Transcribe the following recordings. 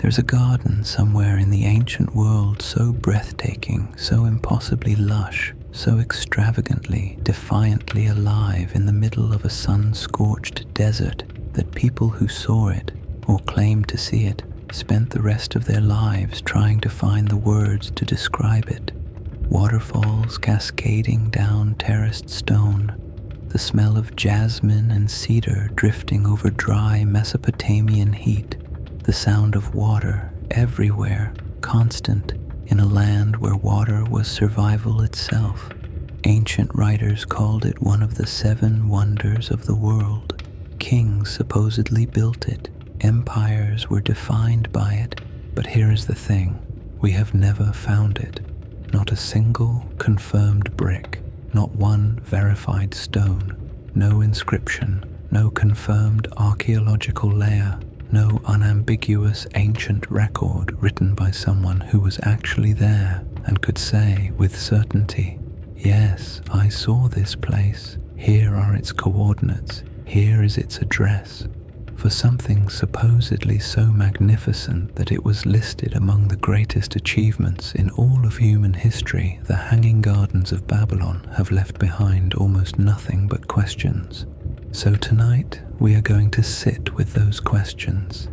There's a garden somewhere in the ancient world so breathtaking, so impossibly lush, so extravagantly, defiantly alive in the middle of a sun-scorched desert that people who saw it, or claimed to see it, spent the rest of their lives trying to find the words to describe it. Waterfalls cascading down terraced stone, the smell of jasmine and cedar drifting over dry Mesopotamian heat, the sound of water everywhere, constant in a land where water was survival itself. Ancient writers called it one of the 7 wonders of the world. Kings supposedly built it. Empires were defined by it. But here is the thing. We have never found it. Not a single confirmed brick. Not one verified stone. No inscription. No confirmed archaeological layer. No unambiguous ancient record written by someone who was actually there and could say with certainty, "Yes, I saw this place. Here are its coordinates. Here is its address." For something supposedly so magnificent that it was listed among the greatest achievements in all of human history, the Hanging Gardens of Babylon have left behind almost nothing but questions. So tonight, we are going to sit with those questions.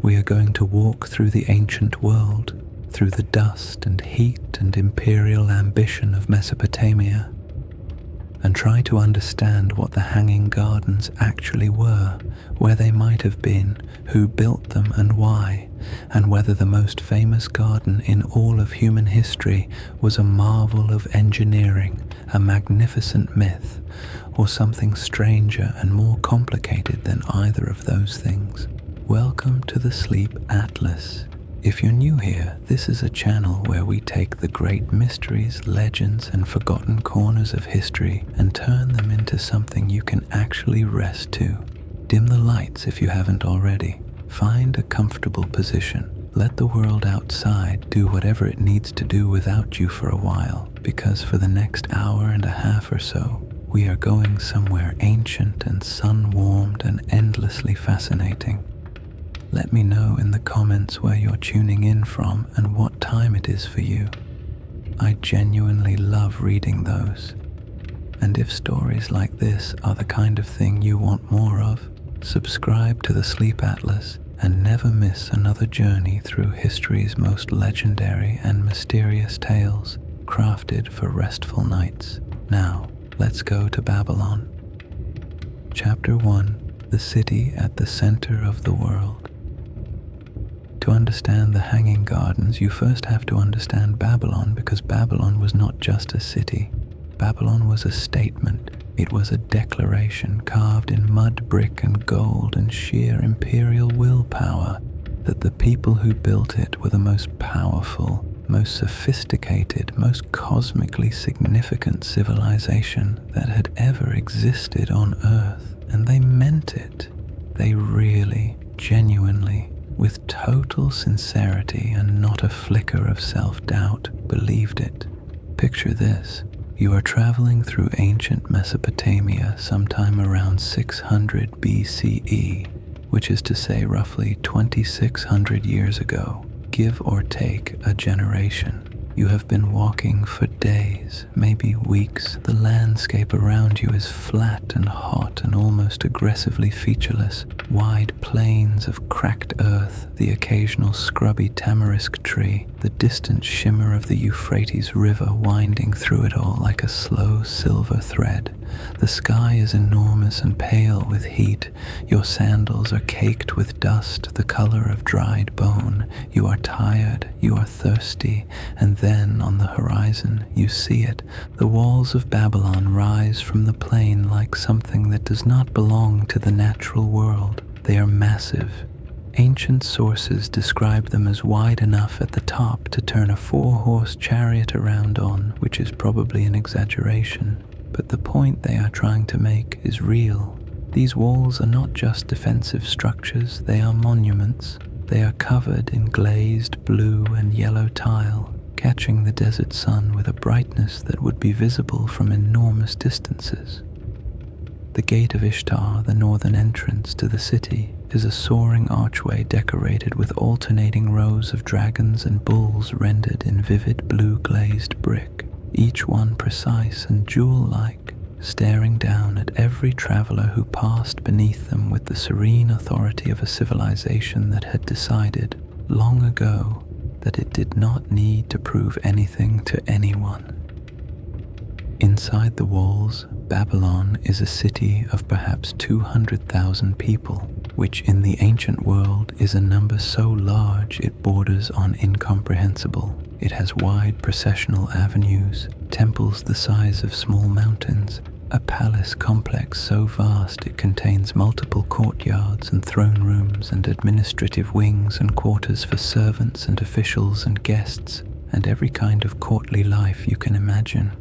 We are going to walk through the ancient world, through the dust and heat and imperial ambition of Mesopotamia, and try to understand what the Hanging Gardens actually were, where they might have been, who built them and why, and whether the most famous garden in all of human history was a marvel of engineering, a magnificent myth, or something stranger and more complicated than either of those things. Welcome to the Sleep Atlas. If you're new here, this is a channel where we take the great mysteries, legends, and forgotten corners of history and turn them into something you can actually rest to. Dim the lights if you haven't already. Find a comfortable position. Let the world outside do whatever it needs to do without you for a while, because for the next hour and a half or so, we are going somewhere ancient and sun-warmed and endlessly fascinating. Let me know in the comments where you're tuning in from and what time it is for you. I genuinely love reading those. And if stories like this are the kind of thing you want more of, subscribe to the Sleep Atlas and never miss another journey through history's most legendary and mysterious tales, crafted for restful nights. Now, let's go to Babylon. Chapter 1: The City at the Center of the World. To understand the Hanging Gardens, you first have to understand Babylon, because Babylon was not just a city. Babylon was a statement. It was a declaration carved in mud, brick, and gold and sheer imperial willpower that the people who built it were the most powerful, most sophisticated, most cosmically significant civilization that had ever existed on Earth. And they meant it. They really, genuinely, with total sincerity and not a flicker of self-doubt, believed it. Picture this. You are traveling through ancient Mesopotamia sometime around 600 BCE, which is to say roughly 2,600 years ago, give or take a generation. You have been walking for days, maybe weeks. The landscape around you is flat and hot and almost aggressively featureless. Wide plains of cracked earth, the occasional scrubby tamarisk tree, the distant shimmer of the Euphrates River winding through it all like a slow silver thread. The sky is enormous and pale with heat. Your sandals are caked with dust, the color of dried bone. You are tired, you are thirsty, and then on the horizon you see it. The walls of Babylon rise from the plain like something that does not belong to the natural world. They are massive. Ancient sources describe them as wide enough at the top to turn a 4-horse chariot around on, which is probably an exaggeration. But the point they are trying to make is real. These walls are not just defensive structures, they are monuments. They are covered in glazed blue and yellow tile, catching the desert sun with a brightness that would be visible from enormous distances. The Gate of Ishtar, the northern entrance to the city, is a soaring archway decorated with alternating rows of dragons and bulls rendered in vivid blue glazed brick, each one precise and jewel-like, staring down at every traveler who passed beneath them with the serene authority of a civilization that had decided, long ago, that it did not need to prove anything to anyone. Inside the walls, Babylon is a city of perhaps 200,000 people, which in the ancient world is a number so large it borders on incomprehensible. It has wide processional avenues, temples the size of small mountains, a palace complex so vast it contains multiple courtyards and throne rooms and administrative wings and quarters for servants and officials and guests, and every kind of courtly life you can imagine.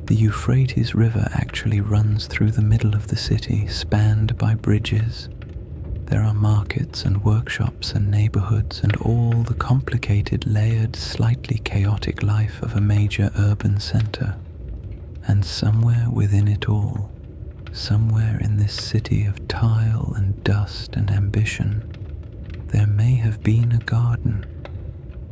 The Euphrates River actually runs through the middle of the city, spanned by bridges. There are markets and workshops and neighborhoods and all the complicated, layered, slightly chaotic life of a major urban center. And somewhere within it all, somewhere in this city of tile and dust and ambition, there may have been a garden.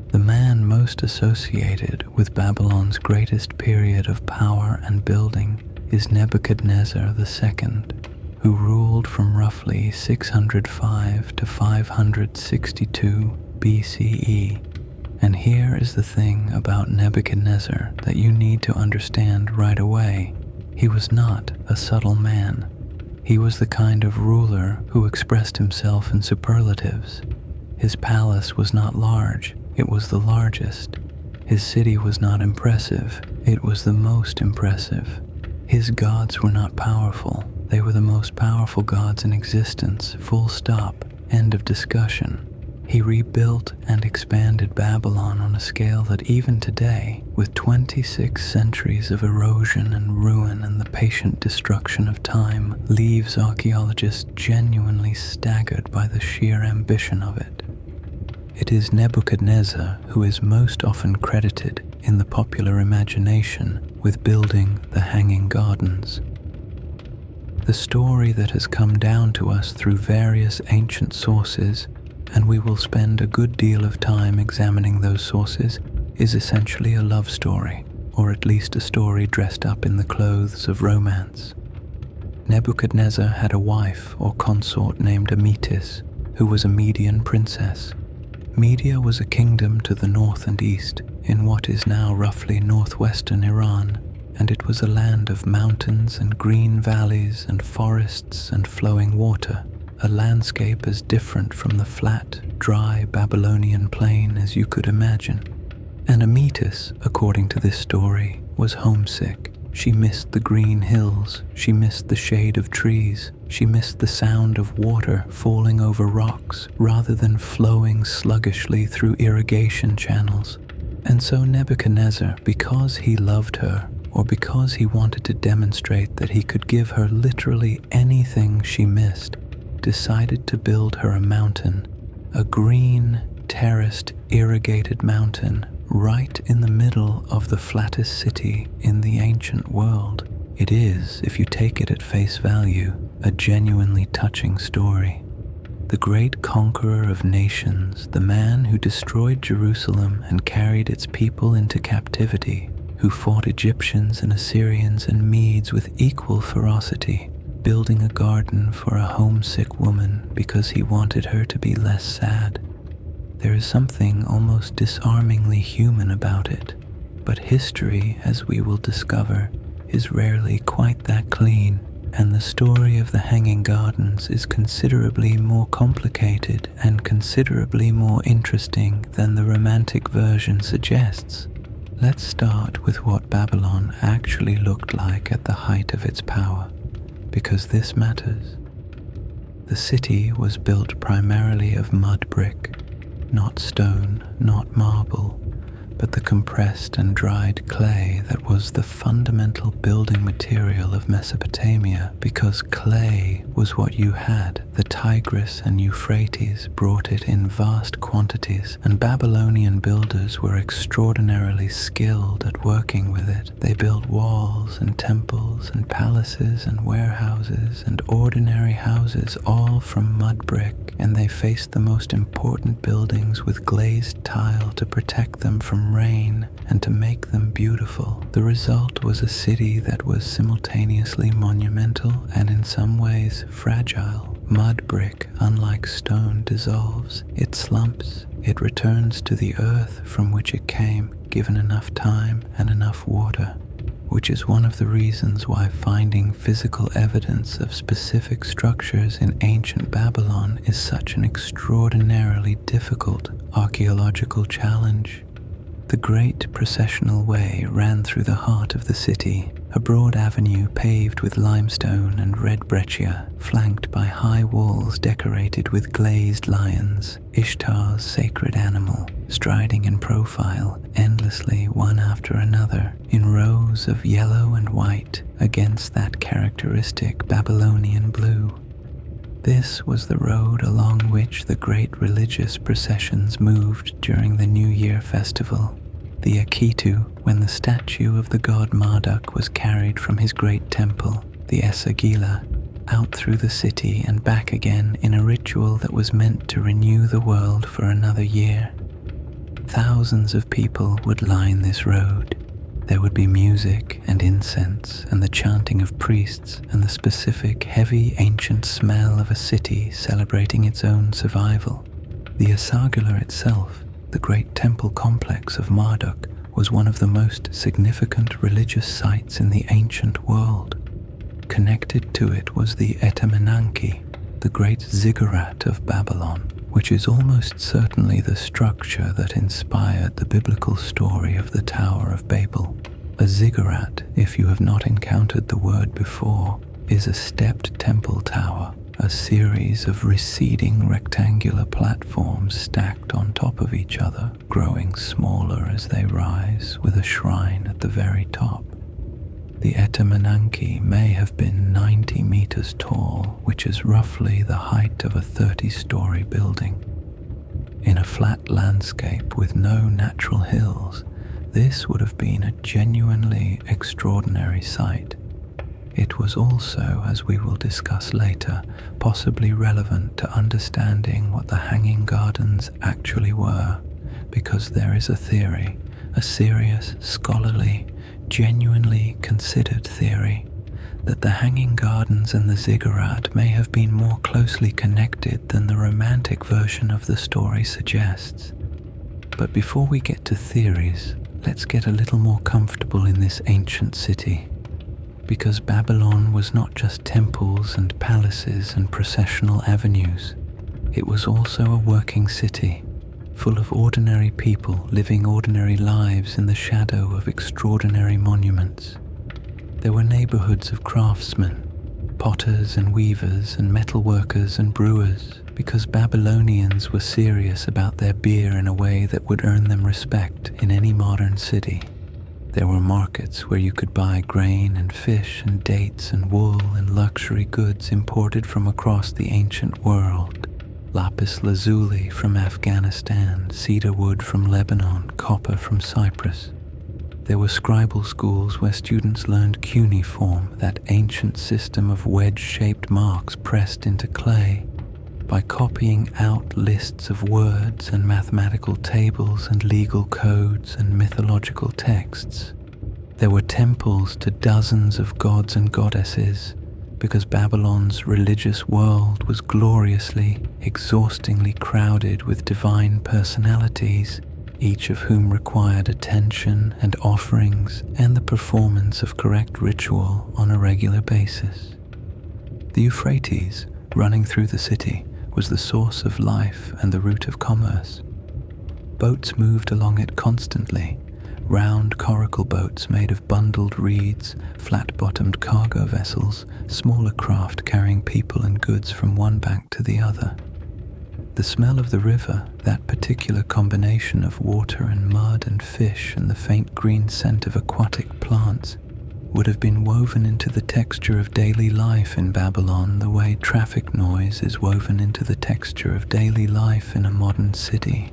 The man most associated with Babylon's greatest period of power and building is Nebuchadnezzar II, who ruled from roughly 605 to 562 BCE. And here is the thing about Nebuchadnezzar that you need to understand right away. He was not a subtle man. He was the kind of ruler who expressed himself in superlatives. His palace was not large, it was the largest. His city was not impressive, it was the most impressive. His gods were not powerful, they were the most powerful gods in existence, full stop, end of discussion. He rebuilt and expanded Babylon on a scale that even today, with 26 centuries of erosion and ruin and the patient destruction of time, leaves archaeologists genuinely staggered by the sheer ambition of it. It is Nebuchadnezzar who is most often credited in the popular imagination with building the Hanging Gardens. The story that has come down to us through various ancient sources, and we will spend a good deal of time examining those sources, is essentially a love story, or at least a story dressed up in the clothes of romance. Nebuchadnezzar had a wife or consort named Amytis, who was a Median princess. Media was a kingdom to the north and east, in what is now roughly northwestern Iran, and it was a land of mountains and green valleys and forests and flowing water, a landscape as different from the flat, dry Babylonian plain as you could imagine. And Amytis, according to this story, was homesick. She missed the green hills, she missed the shade of trees, she missed the sound of water falling over rocks rather than flowing sluggishly through irrigation channels. And so Nebuchadnezzar, because he loved her, or because he wanted to demonstrate that he could give her literally anything she missed, decided to build her a mountain, a green, terraced, irrigated mountain right in the middle of the flattest city in the ancient world. It is, if you take it at face value, a genuinely touching story. The great conqueror of nations, the man who destroyed Jerusalem and carried its people into captivity, who fought Egyptians and Assyrians and Medes with equal ferocity, building a garden for a homesick woman because he wanted her to be less sad. There is something almost disarmingly human about it, but history, as we will discover, is rarely quite that clean, and the story of the Hanging Gardens is considerably more complicated and considerably more interesting than the romantic version suggests. Let's start with what Babylon actually looked like at the height of its power, because this matters. The city was built primarily of mud brick, not stone, not marble, but the compressed and dried clay that was the fundamental building material of Mesopotamia, because clay was what you had. The Tigris and Euphrates brought it in vast quantities, and Babylonian builders were extraordinarily skilled at working with it. They built walls and temples and palaces and warehouses and ordinary houses, all from mud brick, and they faced the most important buildings with glazed tile to protect them from rain and to make them beautiful. The result was a city that was simultaneously monumental and in some ways fragile. Mud brick, unlike stone, dissolves. It slumps. It returns to the earth from which it came, given enough time and enough water, which is one of the reasons why finding physical evidence of specific structures in ancient Babylon is such an extraordinarily difficult archaeological challenge. The great processional way ran through the heart of the city, a broad avenue paved with limestone and red breccia, flanked by high walls decorated with glazed lions, Ishtar's sacred animal, striding in profile endlessly one after another, in rows of yellow and white against that characteristic Babylonian blue. This was the road along which the great religious processions moved during the New Year festival. The Akitu, when the statue of the god Marduk was carried from his great temple, the Esagila, out through the city and back again in a ritual that was meant to renew the world for another year. Thousands of people would line this road. There would be music and incense and the chanting of priests and the specific heavy ancient smell of a city celebrating its own survival. The Esagila itself, the great temple complex of Marduk, was one of the most significant religious sites in the ancient world. Connected to it was the Etemenanki, the great ziggurat of Babylon, which is almost certainly the structure that inspired the biblical story of the Tower of Babel. A ziggurat, if you have not encountered the word before, is a stepped temple tower, a series of receding rectangular platforms stacked on top of each other, growing smaller as they rise, with a shrine at the very top. The Etemenanki may have been 90 meters tall, which is roughly the height of a 30-story building. In a flat landscape with no natural hills, this would have been a genuinely extraordinary sight. It was also, as we will discuss later, possibly relevant to understanding what the Hanging Gardens actually were, because there is a theory, a serious, scholarly, genuinely considered theory, that the Hanging Gardens and the ziggurat may have been more closely connected than the romantic version of the story suggests. But before we get to theories, let's get a little more comfortable in this ancient city. Because Babylon was not just temples and palaces and processional avenues. It was also a working city, full of ordinary people living ordinary lives in the shadow of extraordinary monuments. There were neighborhoods of craftsmen, potters and weavers and metalworkers and brewers, because Babylonians were serious about their beer in a way that would earn them respect in any modern city. There were markets where you could buy grain and fish and dates and wool and luxury goods imported from across the ancient world. Lapis lazuli from Afghanistan, cedar wood from Lebanon, copper from Cyprus. There were scribal schools where students learned cuneiform, that ancient system of wedge-shaped marks pressed into clay. By copying out lists of words and mathematical tables and legal codes and mythological texts. There were temples to dozens of gods and goddesses, because Babylon's religious world was gloriously, exhaustingly crowded with divine personalities, each of whom required attention and offerings and the performance of correct ritual on a regular basis. The Euphrates, running through the city, was the source of life and the route of commerce. Boats moved along it constantly, round coracle boats made of bundled reeds, flat-bottomed cargo vessels, smaller craft carrying people and goods from one bank to the other. The smell of the river, that particular combination of water and mud and fish and the faint green scent of aquatic plants, would have been woven into the texture of daily life in Babylon the way traffic noise is woven into the texture of daily life in a modern city.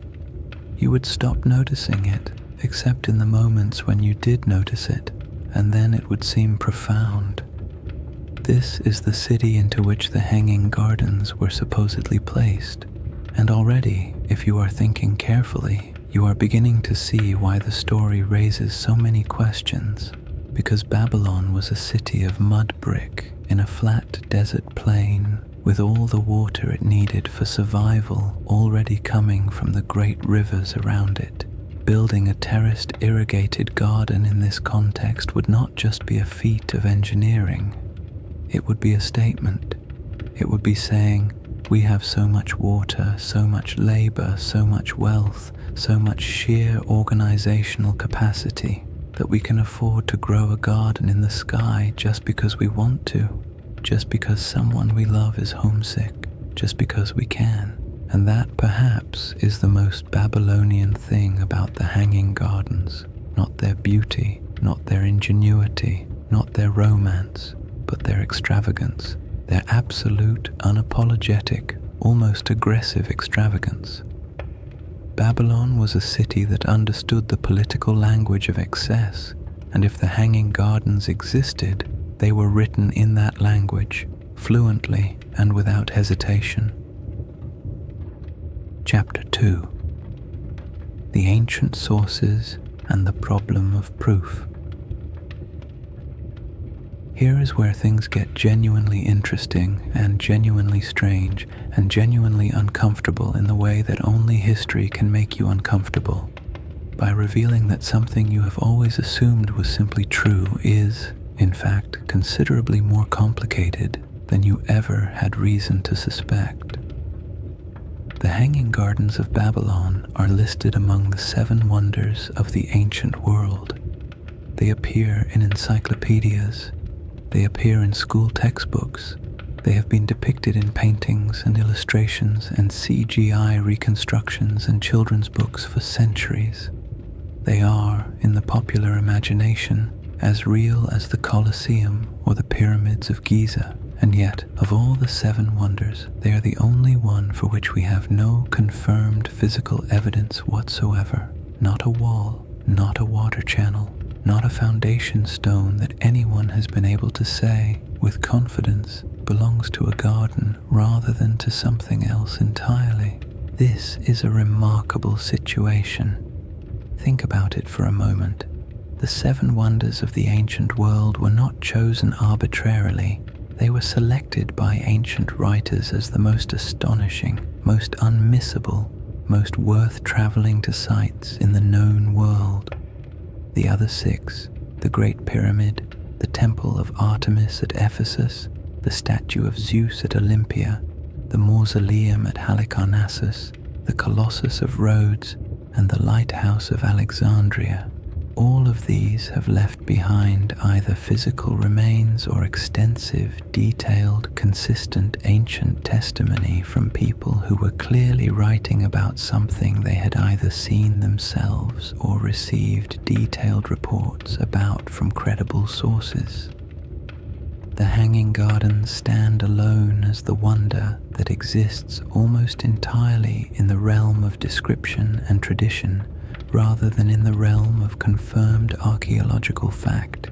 You would stop noticing it, except in the moments when you did notice it, and then it would seem profound. This is the city into which the hanging gardens were supposedly placed, and already, if you are thinking carefully, you are beginning to see why the story raises so many questions. Because Babylon was a city of mud brick in a flat desert plain with all the water it needed for survival already coming from the great rivers around it. Building a terraced irrigated garden in this context would not just be a feat of engineering. It would be a statement. It would be saying, we have so much water, so much labor, so much wealth, so much sheer organizational capacity that we can afford to grow a garden in the sky just because we want to, just because someone we love is homesick, just because we can. And that perhaps is the most Babylonian thing about the hanging gardens, not their beauty, not their ingenuity, not their romance, but their extravagance, their absolute, unapologetic, almost aggressive extravagance. Babylon was a city that understood the political language of excess, and if the hanging gardens existed, they were written in that language, fluently and without hesitation. Chapter 2: The Ancient Sources and the Problem of Proof. Here is where things get genuinely interesting and genuinely strange and genuinely uncomfortable in the way that only history can make you uncomfortable, by revealing that something you have always assumed was simply true is, in fact, considerably more complicated than you ever had reason to suspect. The Hanging Gardens of Babylon are listed among the 7 wonders of the ancient world. They appear in encyclopedias. They appear in school textbooks. They have been depicted in paintings and illustrations and CGI reconstructions and children's books for centuries. They are, in the popular imagination, as real as the Colosseum or the pyramids of Giza, and yet, of all the 7 wonders, they are the only one for which we have no confirmed physical evidence whatsoever. Not a wall, not a water channel, not a foundation stone that anyone has been able to say, with confidence, belongs to a garden rather than to something else entirely. This is a remarkable situation. Think about it for a moment. The 7 wonders of the ancient world were not chosen arbitrarily. They were selected by ancient writers as the most astonishing, most unmissable, most worth traveling to sites in the known world. The other 6, the Great Pyramid, the Temple of Artemis at Ephesus, the statue of Zeus at Olympia, the Mausoleum at Halicarnassus, the Colossus of Rhodes, and the Lighthouse of Alexandria. All of these have left behind either physical remains or extensive, detailed, consistent ancient testimony from people who were clearly writing about something they had either seen themselves or received detailed reports about from credible sources. The Hanging Gardens stand alone as the wonder that exists almost entirely in the realm of description and tradition, rather than in the realm of confirmed archaeological fact.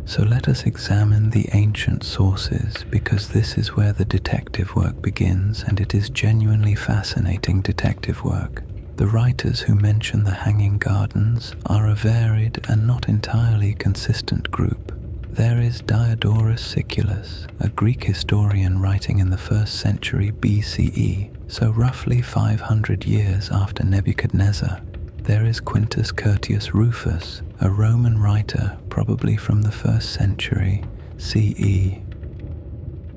So let us examine the ancient sources, because this is where the detective work begins, and it is genuinely fascinating detective work. The writers who mention the Hanging Gardens are a varied and not entirely consistent group. There is Diodorus Siculus, a Greek historian writing in the 1st century BCE, so roughly 500 years after Nebuchadnezzar. There is Quintus Curtius Rufus, a Roman writer probably from the 1st century CE.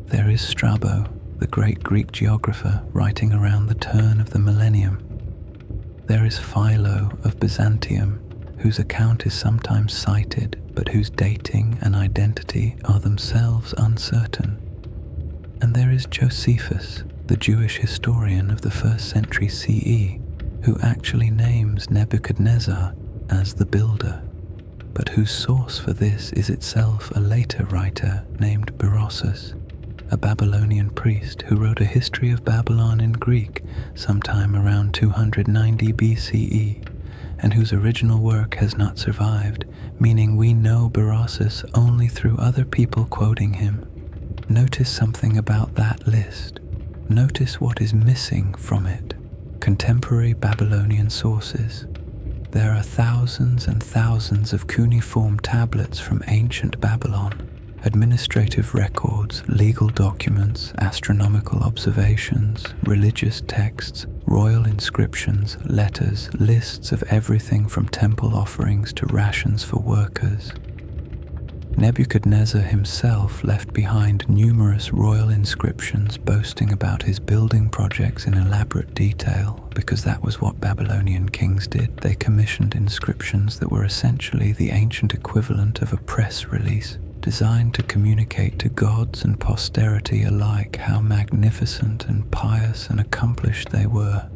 There is Strabo, the great Greek geographer writing around the turn of the millennium. There is Philo of Byzantium, whose account is sometimes cited, but whose dating and identity are themselves uncertain. And there is Josephus, the Jewish historian of the 1st century CE, who actually names Nebuchadnezzar as the builder, but whose source for this is itself a later writer named Berossus, a Babylonian priest who wrote a history of Babylon in Greek sometime around 290 BCE, and whose original work has not survived, meaning we know Berossus only through other people quoting him. Notice something about that list. Notice what is missing from it. Contemporary Babylonian sources. There are thousands and thousands of cuneiform tablets from ancient Babylon, administrative records, legal documents, astronomical observations, religious texts, royal inscriptions, letters, lists of everything from temple offerings to rations for workers. Nebuchadnezzar himself left behind numerous royal inscriptions boasting about his building projects in elaborate detail, because that was what Babylonian kings did. They commissioned inscriptions that were essentially the ancient equivalent of a press release, designed to communicate to gods and posterity alike how magnificent and pious and accomplished they were.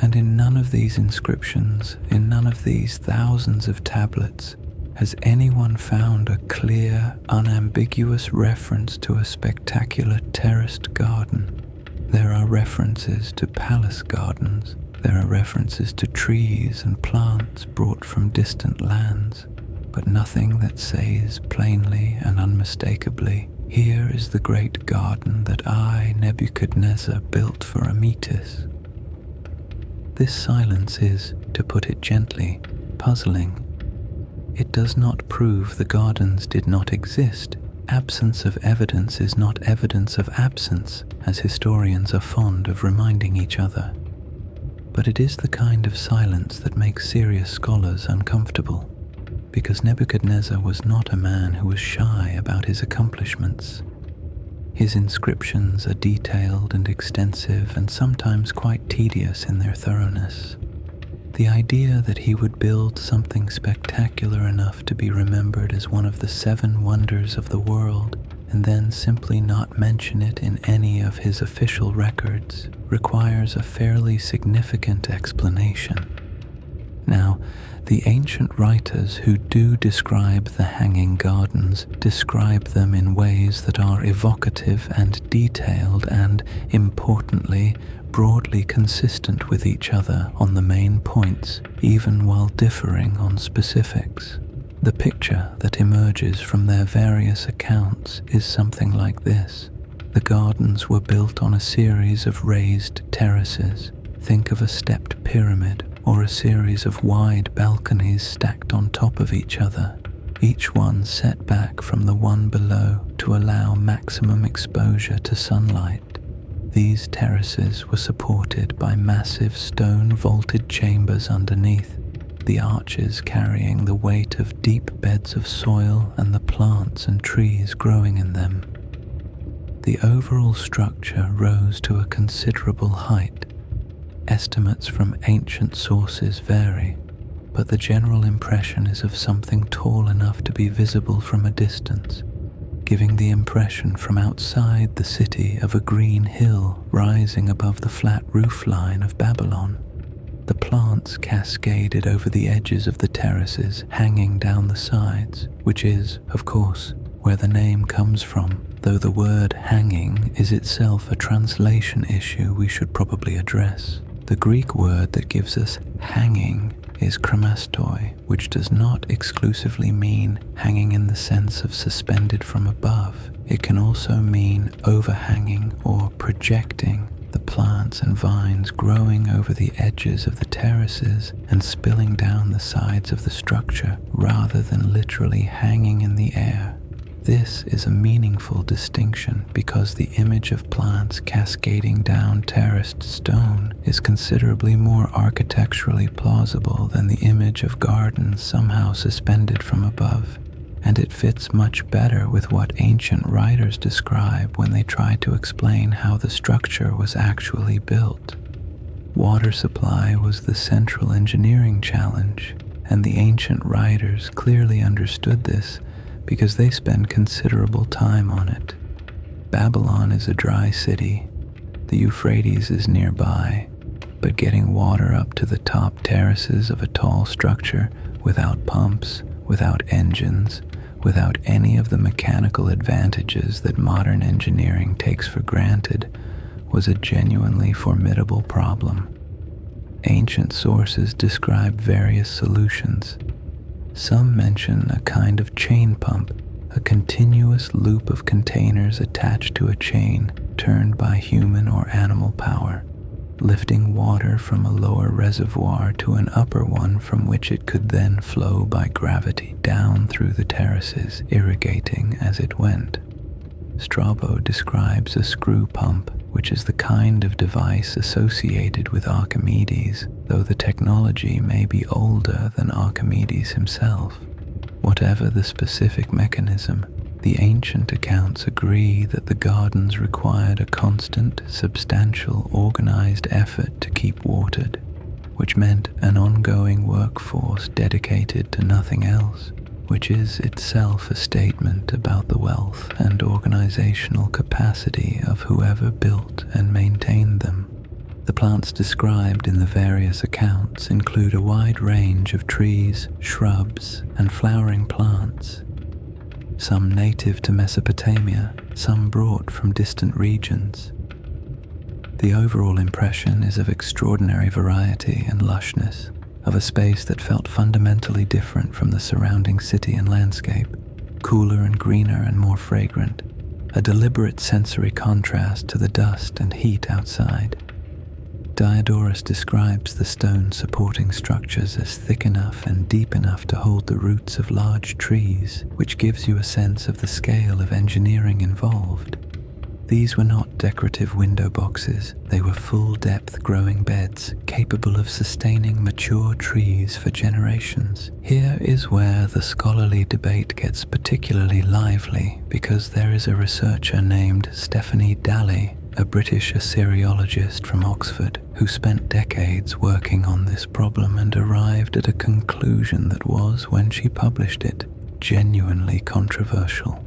And in none of these inscriptions, in none of these thousands of tablets, has anyone found a clear, unambiguous reference to a spectacular terraced garden. There are references to palace gardens. There are references to trees and plants brought from distant lands, but nothing that says plainly and unmistakably, "Here is the great garden that I, Nebuchadnezzar, built for Amytis." This silence is, to put it gently, puzzling. It does not prove the gardens did not exist. Absence of evidence is not evidence of absence, as historians are fond of reminding each other. But it is the kind of silence that makes serious scholars uncomfortable, because Nebuchadnezzar was not a man who was shy about his accomplishments. His inscriptions are detailed and extensive and sometimes quite tedious in their thoroughness. The idea that he would build something spectacular enough to be remembered as one of the 7 wonders of the world and then simply not mention it in any of his official records requires a fairly significant explanation. Now, the ancient writers who do describe the hanging gardens describe them in ways that are evocative and detailed and, importantly, broadly consistent with each other on the main points, even while differing on specifics. The picture that emerges from their various accounts is something like this. The gardens were built on a series of raised terraces. Think of a stepped pyramid or a series of wide balconies stacked on top of each other, each one set back from the one below to allow maximum exposure to sunlight. These terraces were supported by massive stone vaulted chambers underneath, the arches carrying the weight of deep beds of soil and the plants and trees growing in them. The overall structure rose to a considerable height. Estimates from ancient sources vary, but the general impression is of something tall enough to be visible from a distance, giving the impression from outside the city of a green hill rising above the flat roofline of Babylon. The plants cascaded over the edges of the terraces, hanging down the sides, which is, of course, where the name comes from, though the word hanging is itself a translation issue we should probably address. The Greek word that gives us hanging is chromastoi, which does not exclusively mean hanging in the sense of suspended from above. It can also mean overhanging or projecting, the plants and vines growing over the edges of the terraces and spilling down the sides of the structure rather than literally hanging in the air. This is a meaningful distinction because the image of plants cascading down terraced stone is considerably more architecturally plausible than the image of gardens somehow suspended from above, and it fits much better with what ancient writers describe when they try to explain how the structure was actually built. Water supply was the central engineering challenge, and the ancient writers clearly understood this because they spend considerable time on it. Babylon is a dry city. The Euphrates is nearby, but getting water up to the top terraces of a tall structure without pumps, without engines, without any of the mechanical advantages that modern engineering takes for granted was a genuinely formidable problem. Ancient sources describe various solutions. Some mention a kind of chain pump, a continuous loop of containers attached to a chain turned by human or animal power, lifting water from a lower reservoir to an upper one from which it could then flow by gravity down through the terraces, irrigating as it went. Strabo describes a screw pump, which is the kind of device associated with Archimedes, though the technology may be older than Archimedes himself. Whatever the specific mechanism, the ancient accounts agree that the gardens required a constant, substantial, organized effort to keep watered, which meant an ongoing workforce dedicated to nothing else, which is itself a statement about the wealth and organizational capacity of whoever built and maintained them. The plants described in the various accounts include a wide range of trees, shrubs, and flowering plants, some native to Mesopotamia, some brought from distant regions. The overall impression is of extraordinary variety and lushness, of a space that felt fundamentally different from the surrounding city and landscape, cooler and greener and more fragrant, a deliberate sensory contrast to the dust and heat outside. Diodorus describes the stone supporting structures as thick enough and deep enough to hold the roots of large trees, which gives you a sense of the scale of engineering involved. These were not decorative window boxes, they were full-depth growing beds capable of sustaining mature trees for generations. Here is where the scholarly debate gets particularly lively, because there is a researcher named Stephanie Daly, a British Assyriologist from Oxford, who spent decades working on this problem and arrived at a conclusion that was, when she published it, genuinely controversial.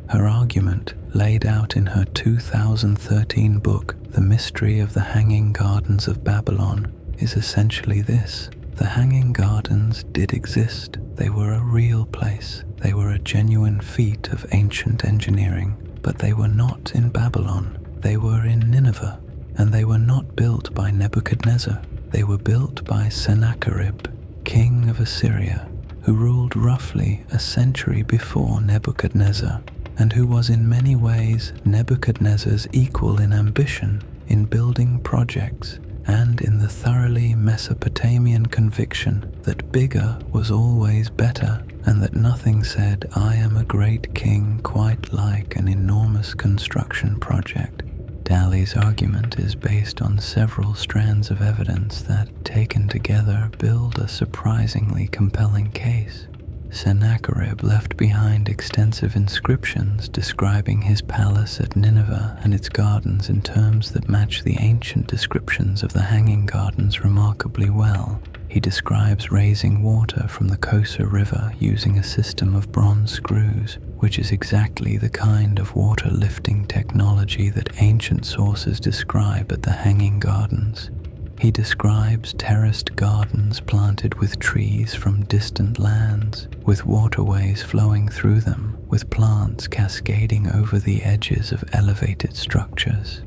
Her argument, laid out in her 2013 book, The Mystery of the Hanging Gardens of Babylon, is essentially this. The Hanging Gardens did exist. They were a real place. They were a genuine feat of ancient engineering, but they were not in Babylon. They were in Nineveh, and they were not built by Nebuchadnezzar. They were built by Sennacherib, king of Assyria, who ruled roughly a century before Nebuchadnezzar, and who was in many ways Nebuchadnezzar's equal in ambition, in building projects, and in the thoroughly Mesopotamian conviction that bigger was always better, and that nothing said, "I am a great king," quite like an enormous construction project. Daly's argument is based on several strands of evidence that, taken together, build a surprisingly compelling case. Sennacherib left behind extensive inscriptions describing his palace at Nineveh and its gardens in terms that match the ancient descriptions of the Hanging Gardens remarkably well. He describes raising water from the Kosa River using a system of bronze screws, which is exactly the kind of water lifting technology that ancient sources describe at the Hanging Gardens. He describes terraced gardens planted with trees from distant lands, with waterways flowing through them, with plants cascading over the edges of elevated structures.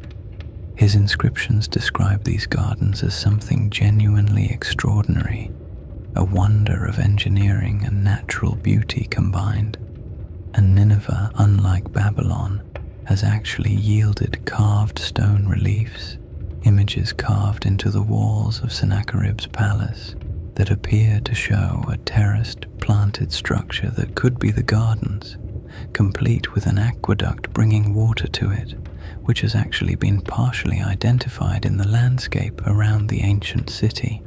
His inscriptions describe these gardens as something genuinely extraordinary, a wonder of engineering and natural beauty combined. And Nineveh, unlike Babylon, has actually yielded carved stone reliefs, images carved into the walls of Sennacherib's palace that appear to show a terraced, planted structure that could be the gardens, complete with an aqueduct bringing water to it, which has actually been partially identified in the landscape around the ancient city.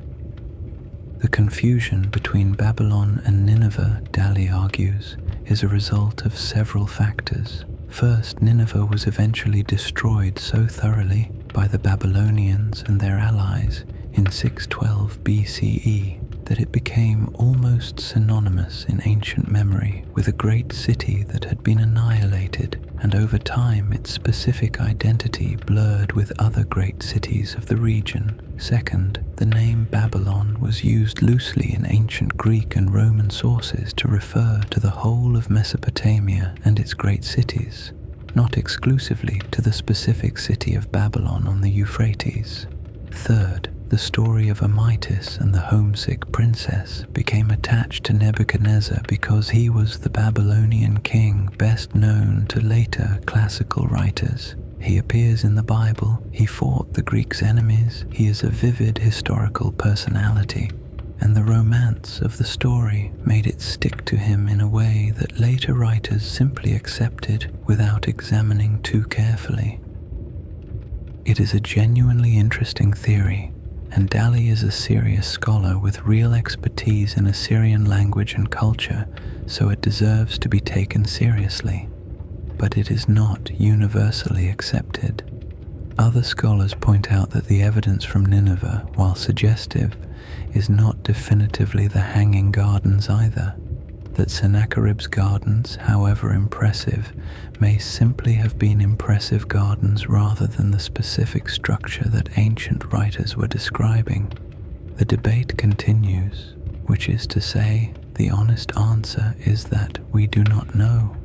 The confusion between Babylon and Nineveh, Daly argues, is a result of several factors. First, Nineveh was eventually destroyed so thoroughly by the Babylonians and their allies in 612 BCE that it became almost synonymous in ancient memory with a great city that had been annihilated and over time its specific identity blurred with other great cities of the region. Second, the name Babylon was used loosely in ancient Greek and Roman sources to refer to the whole of Mesopotamia and its great cities, not exclusively to the specific city of Babylon on the Euphrates. Third, the story of Amytis and the homesick princess became attached to Nebuchadnezzar because he was the Babylonian king best known to later classical writers. He appears in the Bible, he fought the Greeks' enemies, he is a vivid historical personality, and the romance of the story made it stick to him in a way that later writers simply accepted without examining too carefully. It is a genuinely interesting theory, and Dali is a serious scholar with real expertise in Assyrian language and culture, so it deserves to be taken seriously. But it is not universally accepted. Other scholars point out that the evidence from Nineveh, while suggestive, is not definitively the Hanging Gardens either, that Sennacherib's gardens, however impressive, may simply have been impressive gardens rather than the specific structure that ancient writers were describing. The debate continues, which is to say, the honest answer is that we do not know.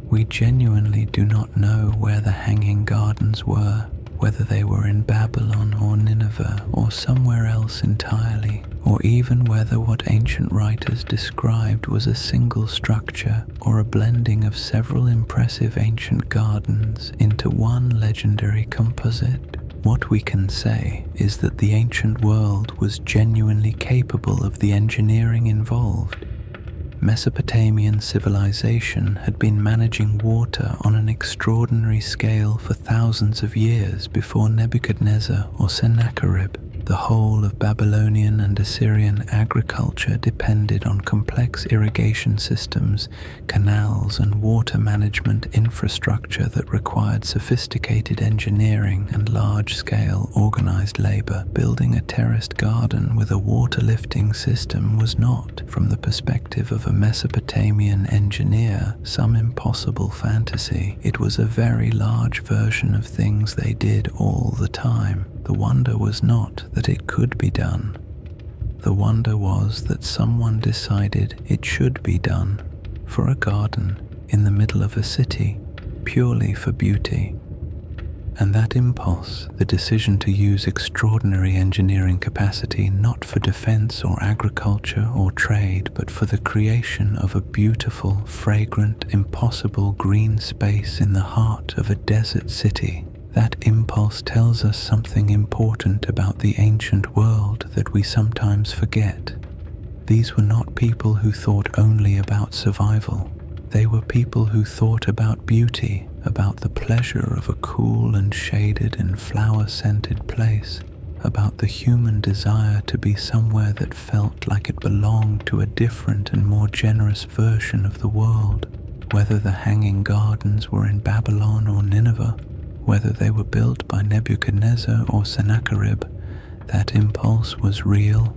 We genuinely do not know where the Hanging Gardens were, whether they were in Babylon or Nineveh or somewhere else entirely, or even whether what ancient writers described was a single structure or a blending of several impressive ancient gardens into one legendary composite. What we can say is that the ancient world was genuinely capable of the engineering involved. Mesopotamian civilization had been managing water on an extraordinary scale for thousands of years before Nebuchadnezzar or Sennacherib. The whole of Babylonian and Assyrian agriculture depended on complex irrigation systems, canals, and water management infrastructure that required sophisticated engineering and large-scale organized labor. Building a terraced garden with a water-lifting system was not, from the perspective of a Mesopotamian engineer, some impossible fantasy. It was a very large version of things they did all the time. The wonder was not that it could be done. The wonder was that someone decided it should be done for a garden in the middle of a city, purely for beauty. And that impulse, the decision to use extraordinary engineering capacity not for defense or agriculture or trade, but for the creation of a beautiful, fragrant, impossible green space in the heart of a desert city, that impulse tells us something important about the ancient world that we sometimes forget. These were not people who thought only about survival. They were people who thought about beauty, about the pleasure of a cool and shaded and flower-scented place, about the human desire to be somewhere that felt like it belonged to a different and more generous version of the world. Whether the Hanging Gardens were in Babylon or Nineveh, whether they were built by Nebuchadnezzar or Sennacherib, that impulse was real,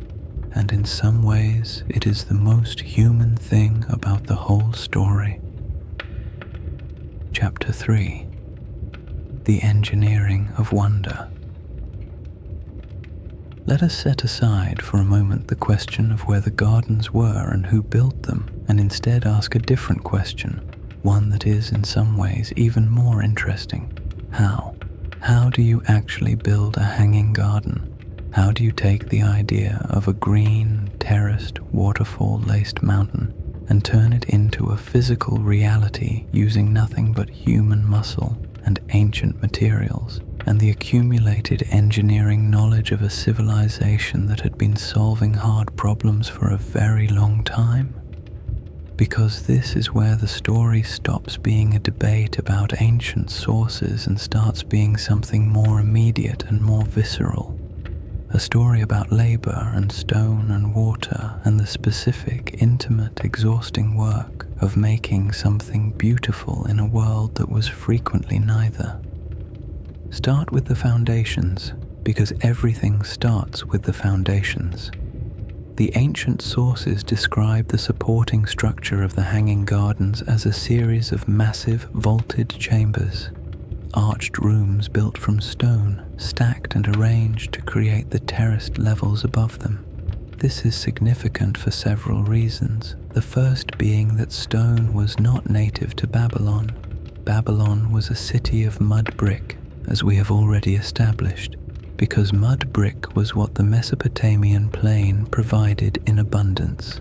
and in some ways it is the most human thing about the whole story. Chapter 3. The Engineering of Wonder. Let us set aside for a moment the question of where the gardens were and who built them, and instead ask a different question, one that is in some ways even more interesting. How? How do you actually build a hanging garden? How do you take the idea of a green, terraced, waterfall-laced mountain and turn it into a physical reality using nothing but human muscle and ancient materials and the accumulated engineering knowledge of a civilization that had been solving hard problems for a very long time? Because this is where the story stops being a debate about ancient sources and starts being something more immediate and more visceral. A story about labor and stone and water and the specific, intimate, exhausting work of making something beautiful in a world that was frequently neither. Start with the foundations, because everything starts with the foundations. The ancient sources describe the supporting structure of the Hanging Gardens as a series of massive vaulted chambers, arched rooms built from stone, stacked and arranged to create the terraced levels above them. This is significant for several reasons, the first being that stone was not native to Babylon. Babylon was a city of mud brick, as we have already established, because mud brick was what the Mesopotamian plain provided in abundance.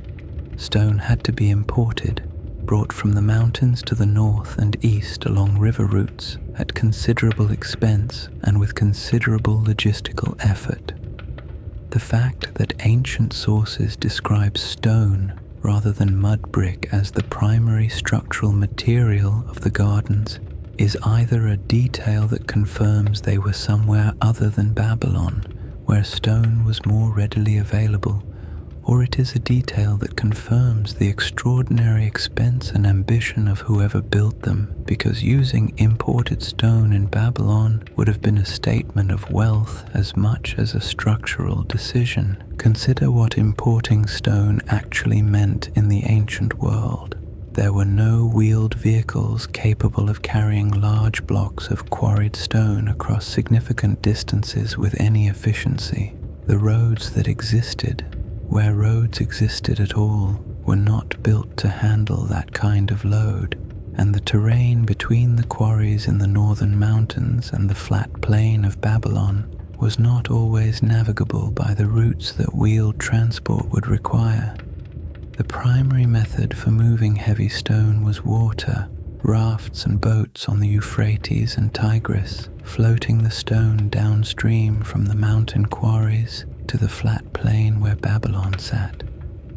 Stone had to be imported, brought from the mountains to the north and east along river routes at considerable expense and with considerable logistical effort. The fact that ancient sources describe stone rather than mud brick as the primary structural material of the gardens is either a detail that confirms they were somewhere other than Babylon, where stone was more readily available, or it is a detail that confirms the extraordinary expense and ambition of whoever built them, because using imported stone in Babylon would have been a statement of wealth as much as a structural decision. Consider what importing stone actually meant in the ancient world. There were no wheeled vehicles capable of carrying large blocks of quarried stone across significant distances with any efficiency. The roads that existed, where roads existed at all, were not built to handle that kind of load, and the terrain between the quarries in the northern mountains and the flat plain of Babylon was not always navigable by the routes that wheeled transport would require. The primary method for moving heavy stone was water, rafts and boats on the Euphrates and Tigris, floating the stone downstream from the mountain quarries to the flat plain where Babylon sat.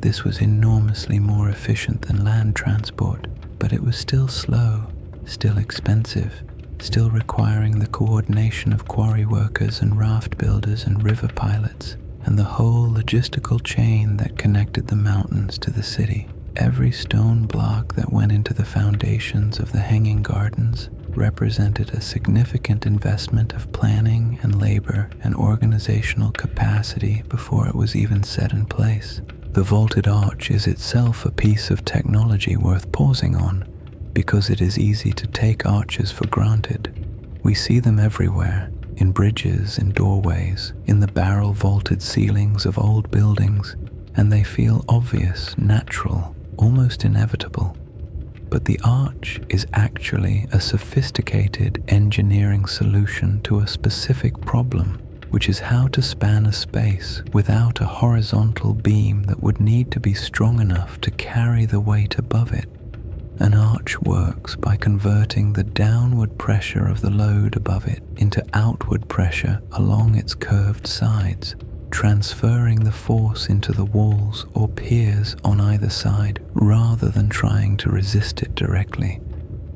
This was enormously more efficient than land transport, but it was still slow, still expensive, still requiring the coordination of quarry workers and raft builders and river pilots, and the whole logistical chain that connected the mountains to the city. Every stone block that went into the foundations of the Hanging Gardens represented a significant investment of planning and labor and organizational capacity before it was even set in place. The vaulted arch is itself a piece of technology worth pausing on, because it is easy to take arches for granted. We see them everywhere, in bridges, in doorways, in the barrel-vaulted ceilings of old buildings, and they feel obvious, natural, almost inevitable. But the arch is actually a sophisticated engineering solution to a specific problem, which is how to span a space without a horizontal beam that would need to be strong enough to carry the weight above it. An arch works by converting the downward pressure of the load above it into outward pressure along its curved sides, transferring the force into the walls or piers on either side rather than trying to resist it directly.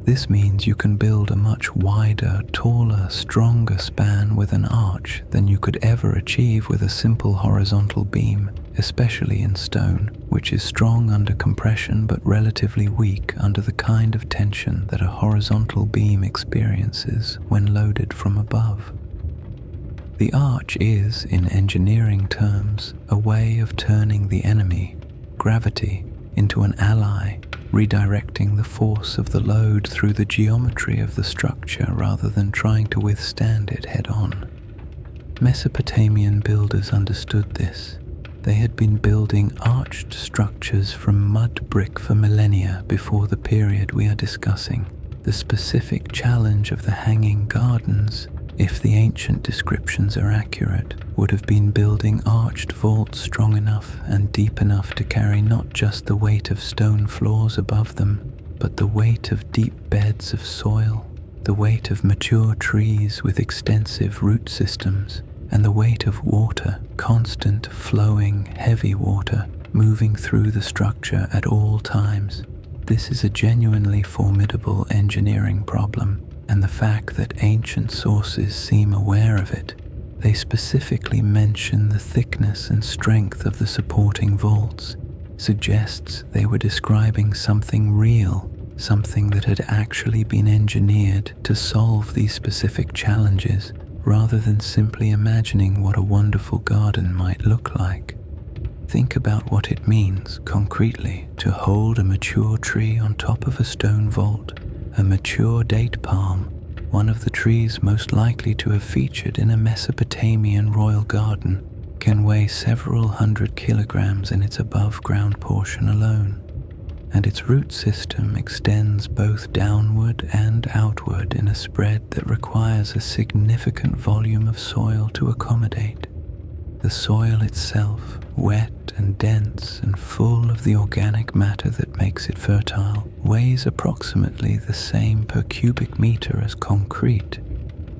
This means you can build a much wider, taller, stronger span with an arch than you could ever achieve with a simple horizontal beam, especially in stone, which is strong under compression but relatively weak under the kind of tension that a horizontal beam experiences when loaded from above. The arch is, in engineering terms, a way of turning the enemy, gravity, into an ally, redirecting the force of the load through the geometry of the structure rather than trying to withstand it head-on. Mesopotamian builders understood this. They had been building arched structures from mud brick for millennia before the period we are discussing. The specific challenge of the Hanging Gardens, if the ancient descriptions are accurate, would have been building arched vaults strong enough and deep enough to carry not just the weight of stone floors above them, but the weight of deep beds of soil, the weight of mature trees with extensive root systems, and the weight of water, constant, flowing, heavy water, moving through the structure at all times. This is a genuinely formidable engineering problem, and the fact that ancient sources seem aware of it. They specifically mention the thickness and strength of the supporting vaults, suggests they were describing something real, something that had actually been engineered to solve these specific challenges, rather than simply imagining what a wonderful garden might look like. Think about what it means, concretely, to hold a mature tree on top of a stone vault. A mature date palm, one of the trees most likely to have featured in a Mesopotamian royal garden, can weigh several hundred kilograms in its above-ground portion alone, and its root system extends both downward and outward in a spread that requires a significant volume of soil to accommodate. The soil itself, wet and dense and full of the organic matter that makes it fertile, weighs approximately the same per cubic meter as concrete.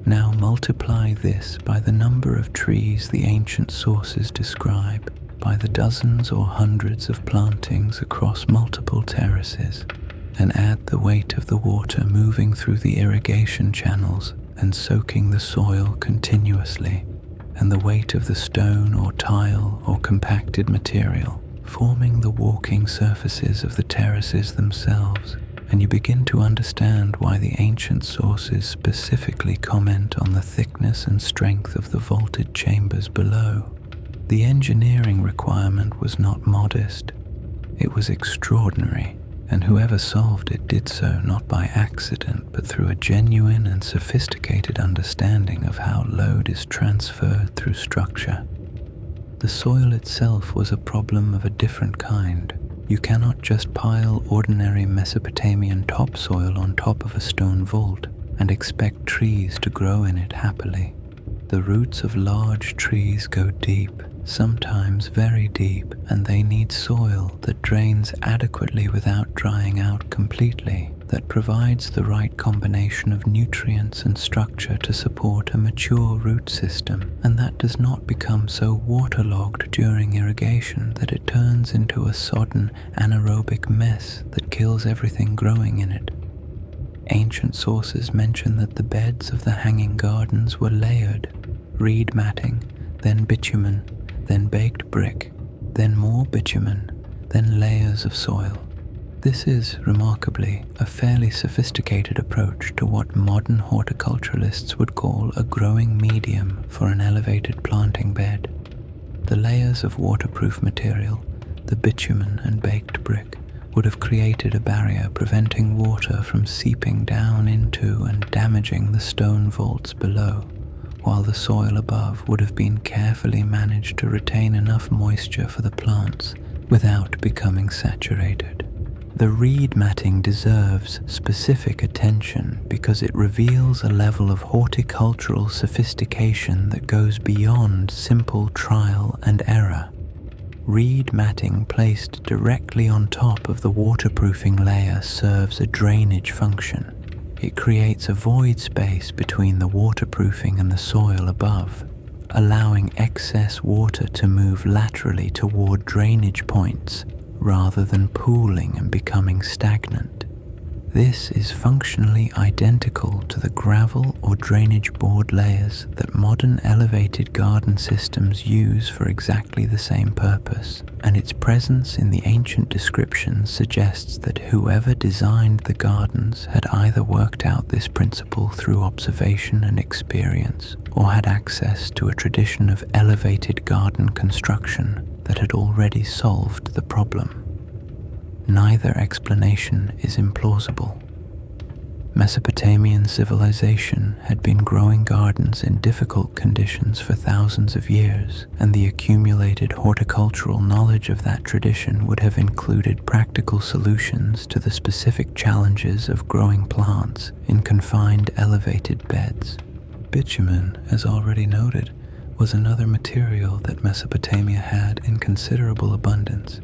Now multiply this by the number of trees the ancient sources describe, by the dozens or hundreds of plantings across multiple terraces, and add the weight of the water moving through the irrigation channels and soaking the soil continuously, and the weight of the stone or tile or compacted material forming the walking surfaces of the terraces themselves, and you begin to understand why the ancient sources specifically comment on the thickness and strength of the vaulted chambers below. The engineering requirement was not modest, it was extraordinary, and whoever solved it did so not by accident but through a genuine and sophisticated understanding of how load is transferred through structure. The soil itself was a problem of a different kind. You cannot just pile ordinary Mesopotamian topsoil on top of a stone vault and expect trees to grow in it happily. The roots of large trees go deep, sometimes very deep, and they need soil that drains adequately without drying out completely, that provides the right combination of nutrients and structure to support a mature root system, and that does not become so waterlogged during irrigation that it turns into a sodden anaerobic mess that kills everything growing in it. Ancient sources mention that the beds of the hanging gardens were layered, reed matting, then bitumen, then baked brick, then more bitumen, then layers of soil. This is, remarkably, a fairly sophisticated approach to what modern horticulturalists would call a growing medium for an elevated planting bed. The layers of waterproof material, the bitumen and baked brick, would have created a barrier preventing water from seeping down into and damaging the stone vaults below, while the soil above would have been carefully managed to retain enough moisture for the plants without becoming saturated. The reed matting deserves specific attention because it reveals a level of horticultural sophistication that goes beyond simple trial and error. Reed matting placed directly on top of the waterproofing layer serves a drainage function. It creates a void space between the waterproofing and the soil above, allowing excess water to move laterally toward drainage points rather than pooling and becoming stagnant. This is functionally identical to the gravel or drainage board layers that modern elevated garden systems use for exactly the same purpose, and its presence in the ancient descriptions suggests that whoever designed the gardens had either worked out this principle through observation and experience, or had access to a tradition of elevated garden construction that had already solved the problem. Neither explanation is implausible. Mesopotamian civilization had been growing gardens in difficult conditions for thousands of years, and the accumulated horticultural knowledge of that tradition would have included practical solutions to the specific challenges of growing plants in confined elevated beds. Bitumen, as already noted, was another material that Mesopotamia had in considerable abundance.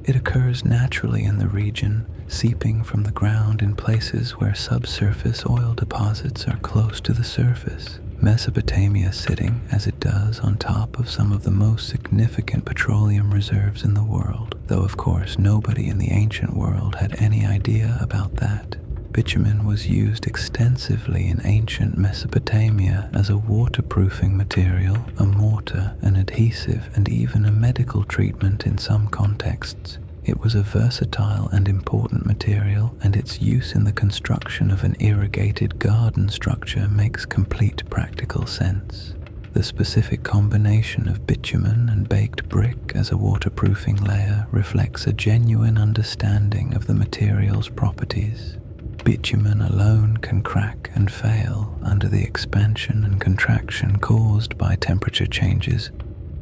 It occurs naturally in the region, seeping from the ground in places where subsurface oil deposits are close to the surface. Mesopotamia sitting, as it does, on top of some of the most significant petroleum reserves in the world, though of course nobody in the ancient world had any idea about that. Bitumen was used extensively in ancient Mesopotamia as a waterproofing material, a mortar, an adhesive, and even a medical treatment in some contexts. It was a versatile and important material, and its use in the construction of an irrigated garden structure makes complete practical sense. The specific combination of bitumen and baked brick as a waterproofing layer reflects a genuine understanding of the material's properties. Bitumen alone can crack and fail under the expansion and contraction caused by temperature changes,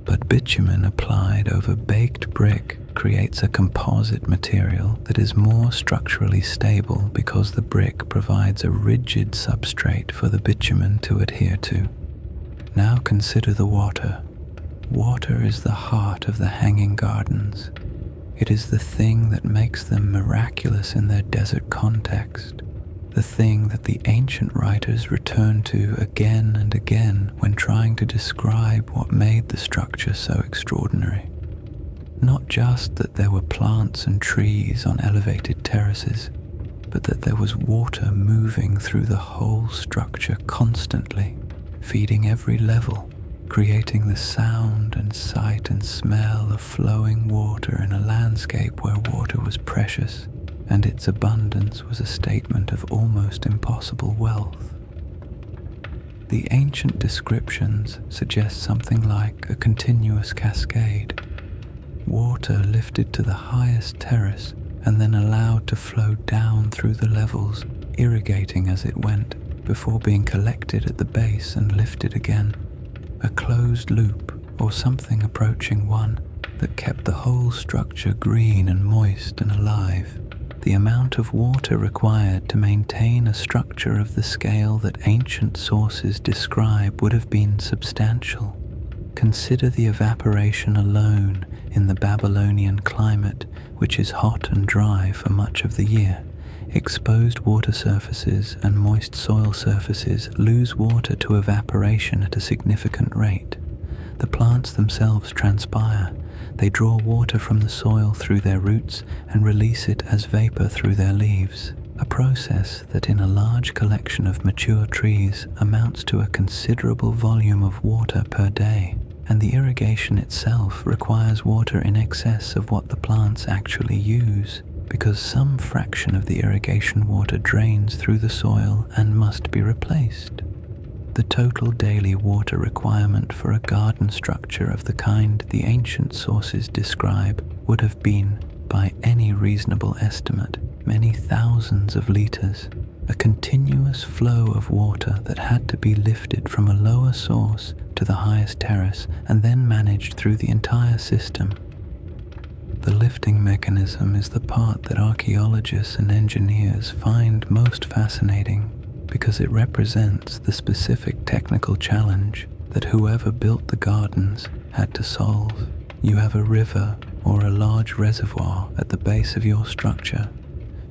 but bitumen applied over baked brick creates a composite material that is more structurally stable because the brick provides a rigid substrate for the bitumen to adhere to. Now consider the water. Water is the heart of the hanging gardens. It is the thing that makes them miraculous in their desert context, the thing that the ancient writers return to again and again when trying to describe what made the structure so extraordinary. Not just that there were plants and trees on elevated terraces, but that there was water moving through the whole structure constantly, feeding every level, creating the sound and sight and smell of flowing water in a landscape where water was precious, and its abundance was a statement of almost impossible wealth. The ancient descriptions suggest something like a continuous cascade, water lifted to the highest terrace and then allowed to flow down through the levels, irrigating as it went, before being collected at the base and lifted again. A closed loop, or something approaching one, that kept the whole structure green and moist and alive. The amount of water required to maintain a structure of the scale that ancient sources describe would have been substantial. Consider the evaporation alone in the Babylonian climate, which is hot and dry for much of the year. Exposed water surfaces and moist soil surfaces lose water to evaporation at a significant rate. The plants themselves transpire. They draw water from the soil through their roots and release it as vapor through their leaves, a process that in a large collection of mature trees amounts to a considerable volume of water per day, and the irrigation itself requires water in excess of what the plants actually use, because some fraction of the irrigation water drains through the soil and must be replaced. The total daily water requirement for a garden structure of the kind the ancient sources describe would have been, by any reasonable estimate, many thousands of liters, a continuous flow of water that had to be lifted from a lower source to the highest terrace and then managed through the entire system. The lifting mechanism is the part that archaeologists and engineers find most fascinating because it represents the specific technical challenge that whoever built the gardens had to solve. You have a river or a large reservoir at the base of your structure.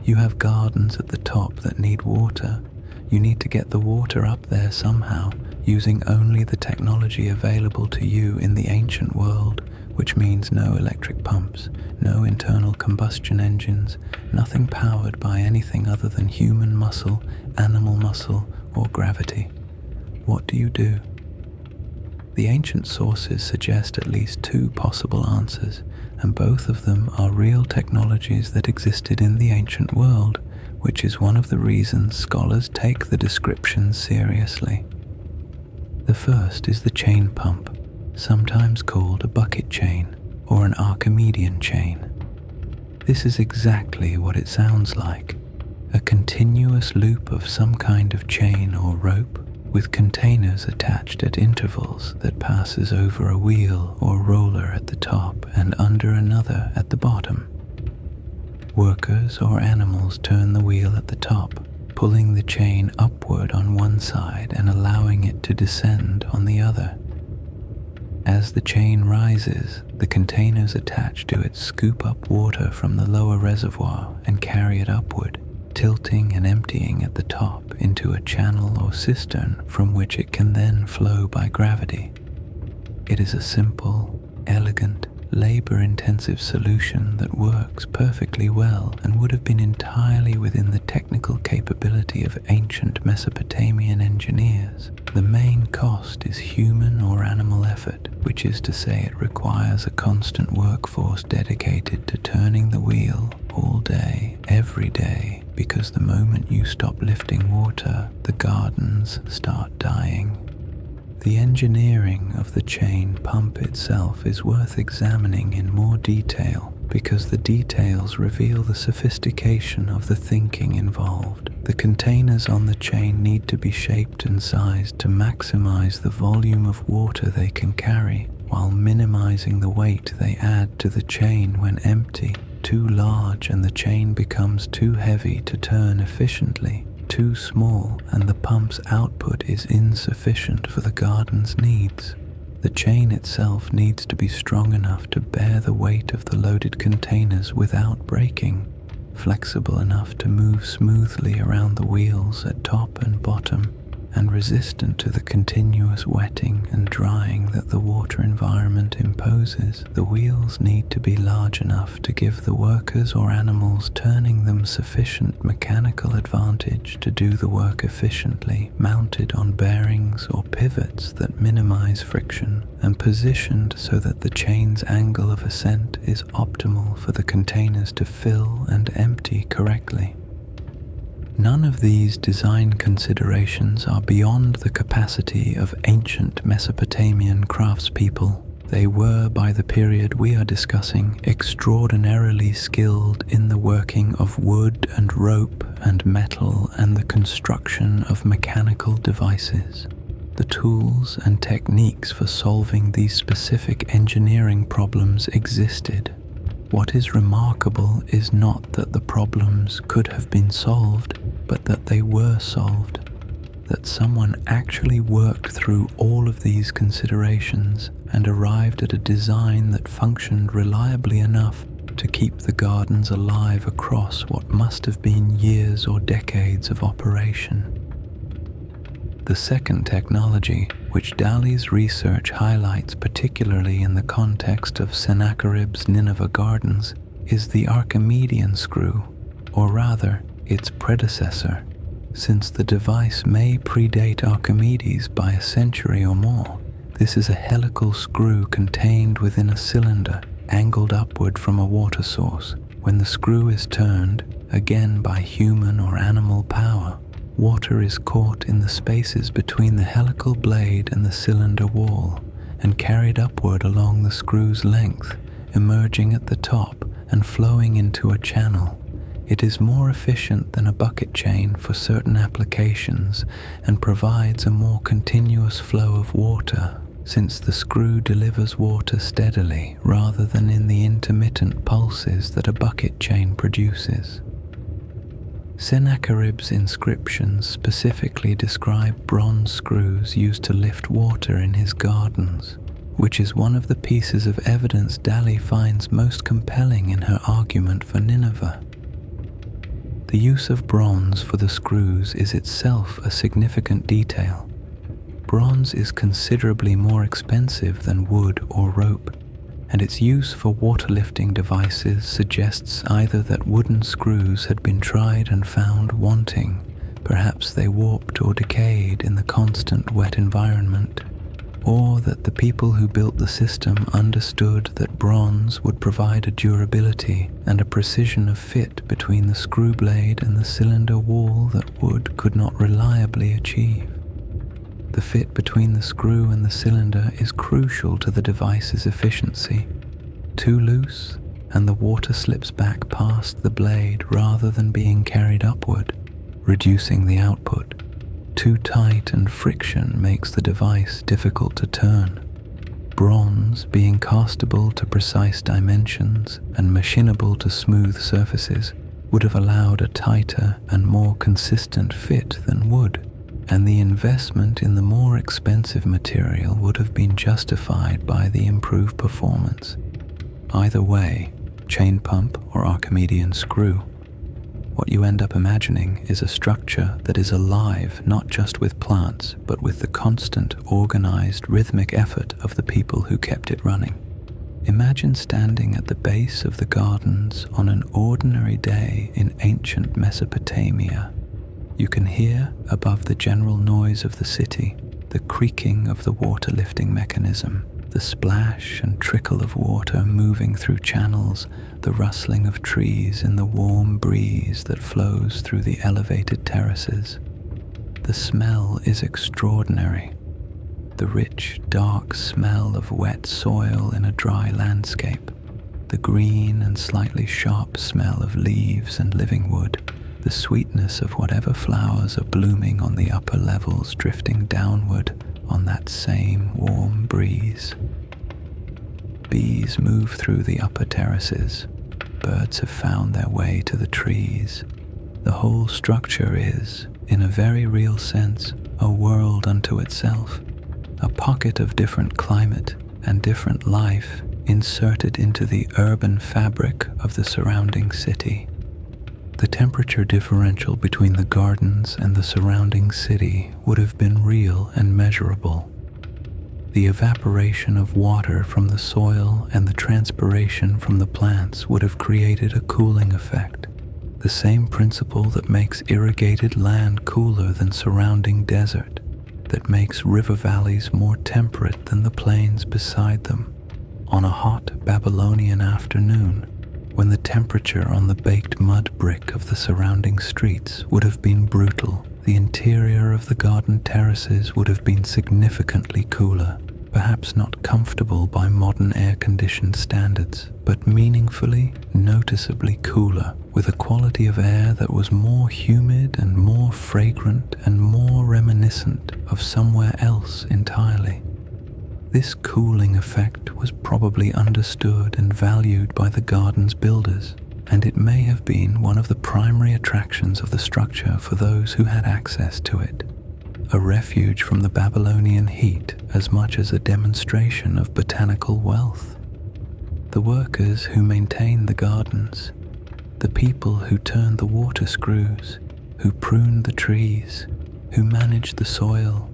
You have gardens at the top that need water. You need to get the water up there somehow, using only the technology available to you in the ancient world, which means no electric pumps, no internal combustion engines, nothing powered by anything other than human muscle, animal muscle, or gravity. What do you do? The ancient sources suggest at least two possible answers, and both of them are real technologies that existed in the ancient world, which is one of the reasons scholars take the descriptions seriously. The first is the chain pump, sometimes called a bucket chain or an Archimedean chain. This is exactly what it sounds like, a continuous loop of some kind of chain or rope with containers attached at intervals that passes over a wheel or roller at the top and under another at the bottom. Workers or animals turn the wheel at the top, pulling the chain upward on one side and allowing it to descend on the other. As the chain rises, the containers attached to it scoop up water from the lower reservoir and carry it upward, tilting and emptying at the top into a channel or cistern from which it can then flow by gravity. It is a simple, elegant, labor-intensive solution that works perfectly well and would have been entirely within the technical capability of ancient Mesopotamian engineers. The main cost is human or animal effort, which is to say it requires a constant workforce dedicated to turning the wheel all day, every day, because the moment you stop lifting water, the gardens start dying. The engineering of the chain pump itself is worth examining in more detail because the details reveal the sophistication of the thinking involved. The containers on the chain need to be shaped and sized to maximize the volume of water they can carry, while minimizing the weight they add to the chain when empty. Too large and the chain becomes too heavy to turn efficiently. Too small and the pump's output is insufficient for the garden's needs. The chain itself needs to be strong enough to bear the weight of the loaded containers without breaking, flexible enough to move smoothly around the wheels at top and bottom, and resistant to the continuous wetting and drying that the water environment imposes. The wheels need to be large enough to give the workers or animals turning them sufficient mechanical advantage to do the work efficiently, mounted on bearings or pivots that minimize friction, and positioned so that the chain's angle of ascent is optimal for the containers to fill and empty correctly. None of these design considerations are beyond the capacity of ancient Mesopotamian craftspeople. They were, by the period we are discussing, extraordinarily skilled in the working of wood and rope and metal and the construction of mechanical devices. The tools and techniques for solving these specific engineering problems existed. What is remarkable is not that the problems could have been solved, but that they were solved, that someone actually worked through all of these considerations and arrived at a design that functioned reliably enough to keep the gardens alive across what must have been years or decades of operation. The second technology, which Dali's research highlights particularly in the context of Sennacherib's Nineveh gardens, is the Archimedean screw, or rather, its predecessor, since the device may predate Archimedes by a century or more. This is a helical screw contained within a cylinder, angled upward from a water source. When the screw is turned, again by human or animal power, water is caught in the spaces between the helical blade and the cylinder wall and carried upward along the screw's length, emerging at the top and flowing into a channel. It is more efficient than a bucket chain for certain applications and provides a more continuous flow of water, since the screw delivers water steadily rather than in the intermittent pulses that a bucket chain produces. Sennacherib's inscriptions specifically describe bronze screws used to lift water in his gardens, which is one of the pieces of evidence Dali finds most compelling in her argument for Nineveh. The use of bronze for the screws is itself a significant detail. Bronze is considerably more expensive than wood or rope, and its use for water-lifting devices suggests either that wooden screws had been tried and found wanting, perhaps they warped or decayed in the constant wet environment, or that the people who built the system understood that bronze would provide a durability and a precision of fit between the screw blade and the cylinder wall that wood could not reliably achieve. The fit between the screw and the cylinder is crucial to the device's efficiency. Too loose, and the water slips back past the blade rather than being carried upward, reducing the output. Too tight and friction makes the device difficult to turn. Bronze, being castable to precise dimensions and machinable to smooth surfaces, would have allowed a tighter and more consistent fit than wood, and the investment in the more expensive material would have been justified by the improved performance. Either way, chain pump or Archimedean screw, what you end up imagining is a structure that is alive not just with plants, but with the constant, organized, rhythmic effort of the people who kept it running. Imagine standing at the base of the gardens on an ordinary day in ancient Mesopotamia. You can hear, above the general noise of the city, the creaking of the water lifting mechanism, the splash and trickle of water moving through channels, the rustling of trees in the warm breeze that flows through the elevated terraces. The smell is extraordinary. the rich, dark smell of wet soil in a dry landscape, the green and slightly sharp smell of leaves and living wood, the sweetness of whatever flowers are blooming on the upper levels drifting downward on that same warm breeze. Bees move through the upper terraces. Birds have found their way to the trees. The whole structure is, in a very real sense, a world unto itself, a pocket of different climate and different life inserted into the urban fabric of the surrounding city. The temperature differential between the gardens and the surrounding city would have been real and measurable. The evaporation of water from the soil and the transpiration from the plants would have created a cooling effect, the same principle that makes irrigated land cooler than surrounding desert, that makes river valleys more temperate than the plains beside them. On a hot Babylonian afternoon, when the temperature on the baked mud brick of the surrounding streets would have been brutal, the interior of the garden terraces would have been significantly cooler, perhaps not comfortable by modern air-conditioned standards, but meaningfully, noticeably cooler, with a quality of air that was more humid and more fragrant and more reminiscent of somewhere else entirely. This cooling effect was probably understood and valued by the garden's builders, and it may have been one of the primary attractions of the structure for those who had access to it, a refuge from the Babylonian heat as much as a demonstration of botanical wealth. The workers who maintained the gardens, the people who turned the water screws, who pruned the trees, who managed the soil,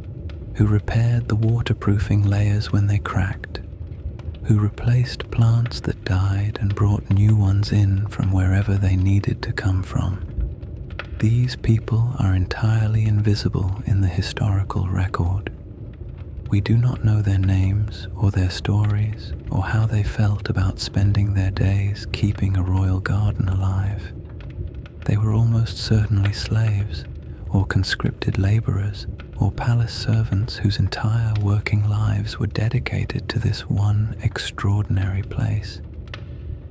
who repaired the waterproofing layers when they cracked, who replaced plants that died and brought new ones in from wherever they needed to come from. These people are entirely invisible in the historical record. We do not know their names or their stories or how they felt about spending their days keeping a royal garden alive. They were almost certainly slaves, or conscripted laborers, or palace servants whose entire working lives were dedicated to this one extraordinary place.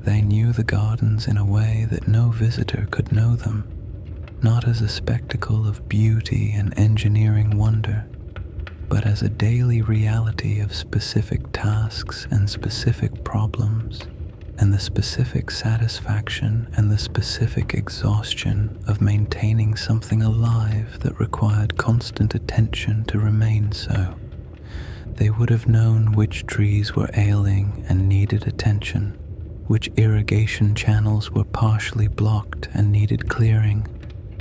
They knew the gardens in a way that no visitor could know them, not as a spectacle of beauty and engineering wonder, but as a daily reality of specific tasks and specific problems, and the specific satisfaction and the specific exhaustion of maintaining something alive that required constant attention to remain so. They would have known which trees were ailing and needed attention, which irrigation channels were partially blocked and needed clearing,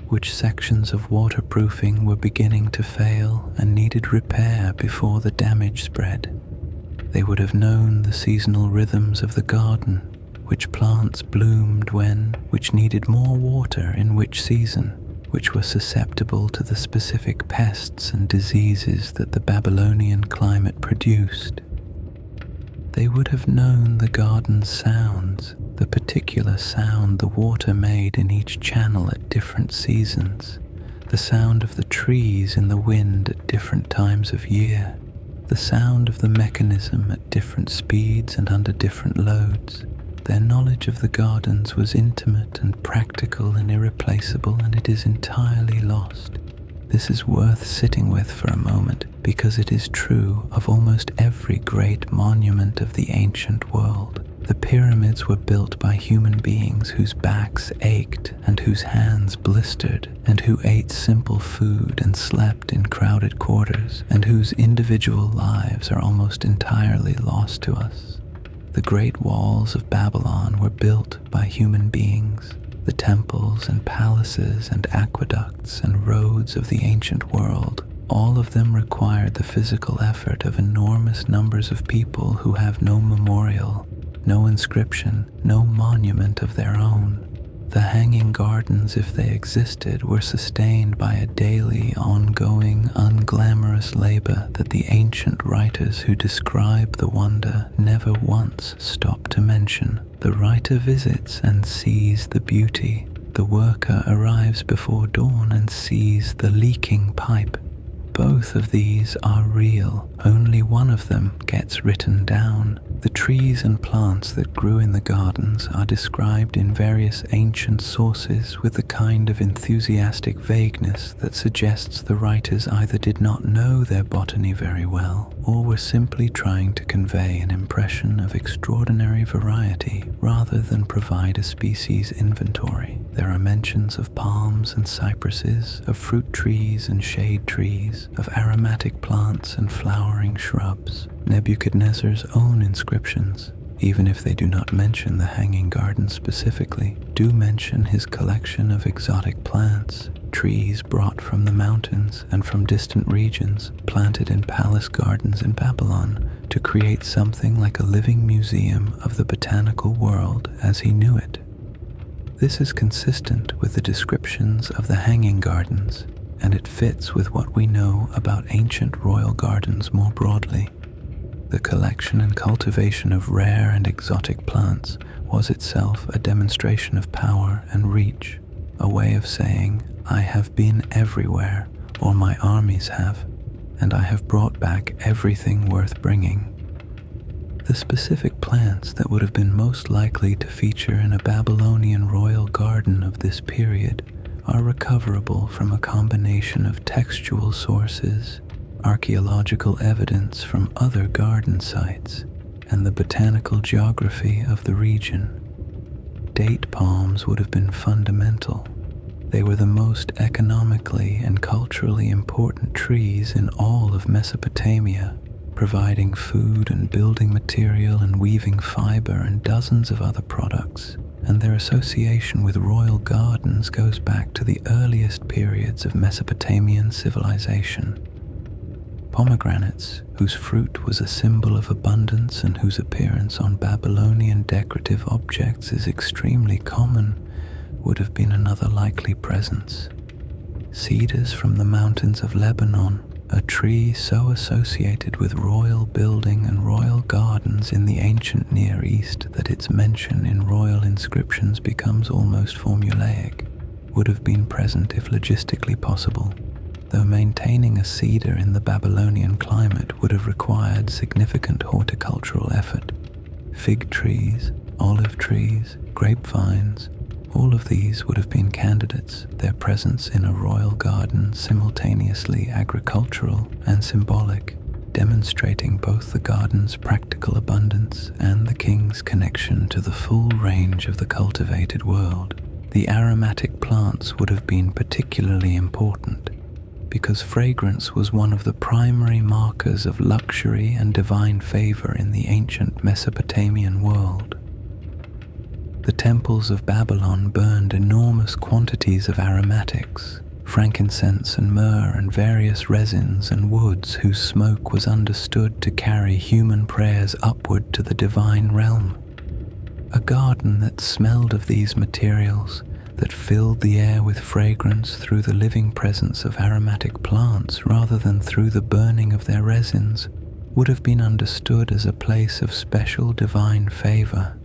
which sections of waterproofing were beginning to fail and needed repair before the damage spread. They would have known the seasonal rhythms of the garden, which plants bloomed when, which needed more water in which season, which were susceptible to the specific pests and diseases that the Babylonian climate produced. They would have known the garden's sounds, the particular sound the water made in each channel at different seasons, the sound of the trees in the wind at different times of year, the sound of the mechanism at different speeds and under different loads. Their knowledge of the gardens was intimate and practical and irreplaceable, and it is entirely lost. This is worth sitting with for a moment, because it is true of almost every great monument of the ancient world. The pyramids were built by human beings whose backs ached and whose hands blistered, and who ate simple food and slept in crowded quarters, and whose individual lives are almost entirely lost to us. The great walls of Babylon were built by human beings. The temples and palaces and aqueducts and roads of the ancient world, all of them required the physical effort of enormous numbers of people who have no memorial, no inscription, no monument of their own. The hanging gardens, if they existed, were sustained by a daily, ongoing, unglamorous labor that the ancient writers who describe the wonder never once stop to mention. The writer visits and sees the beauty. The worker arrives before dawn and sees the leaking pipe. Both of these are real, only one of them gets written down. The trees and plants that grew in the gardens are described in various ancient sources with the kind of enthusiastic vagueness that suggests the writers either did not know their botany very well or were simply trying to convey an impression of extraordinary variety rather than provide a species inventory. There are mentions of palms and cypresses, of fruit trees and shade trees, of aromatic plants and flowering shrubs. Nebuchadnezzar's own inscriptions, even if they do not mention the hanging garden specifically, do mention his collection of exotic plants, trees brought from the mountains and from distant regions, planted in palace gardens in Babylon to create something like a living museum of the botanical world as he knew it. This is consistent with the descriptions of the hanging gardens, and it fits with what we know about ancient royal gardens more broadly. The collection and cultivation of rare and exotic plants was itself a demonstration of power and reach, a way of saying, I have been everywhere, or my armies have, and I have brought back everything worth bringing. The specific plants that would have been most likely to feature in a Babylonian royal garden of this period are recoverable from a combination of textual sources, archaeological evidence from other garden sites, and the botanical geography of the region. Date palms would have been fundamental. They were the most economically and culturally important trees in all of Mesopotamia, providing food and building material and weaving fiber and dozens of other products, and their association with royal gardens goes back to the earliest periods of Mesopotamian civilization. Pomegranates, whose fruit was a symbol of abundance and whose appearance on Babylonian decorative objects is extremely common, would have been another likely presence. Cedars from the mountains of Lebanon, a tree so associated with royal building and royal gardens in the ancient Near East that its mention in royal inscriptions becomes almost formulaic, would have been present if logistically possible, though maintaining a cedar in the Babylonian climate would have required significant horticultural effort. Fig trees, olive trees, grapevines, all of these would have been candidates, their presence in a royal garden simultaneously agricultural and symbolic, demonstrating both the garden's practical abundance and the king's connection to the full range of the cultivated world. The aromatic plants would have been particularly important, because fragrance was one of the primary markers of luxury and divine favor in the ancient Mesopotamian world. The temples of Babylon burned enormous quantities of aromatics, frankincense and myrrh and various resins and woods whose smoke was understood to carry human prayers upward to the divine realm. A garden that smelled of these materials, that filled the air with fragrance through the living presence of aromatic plants rather than through the burning of their resins, would have been understood as a place of special divine favor,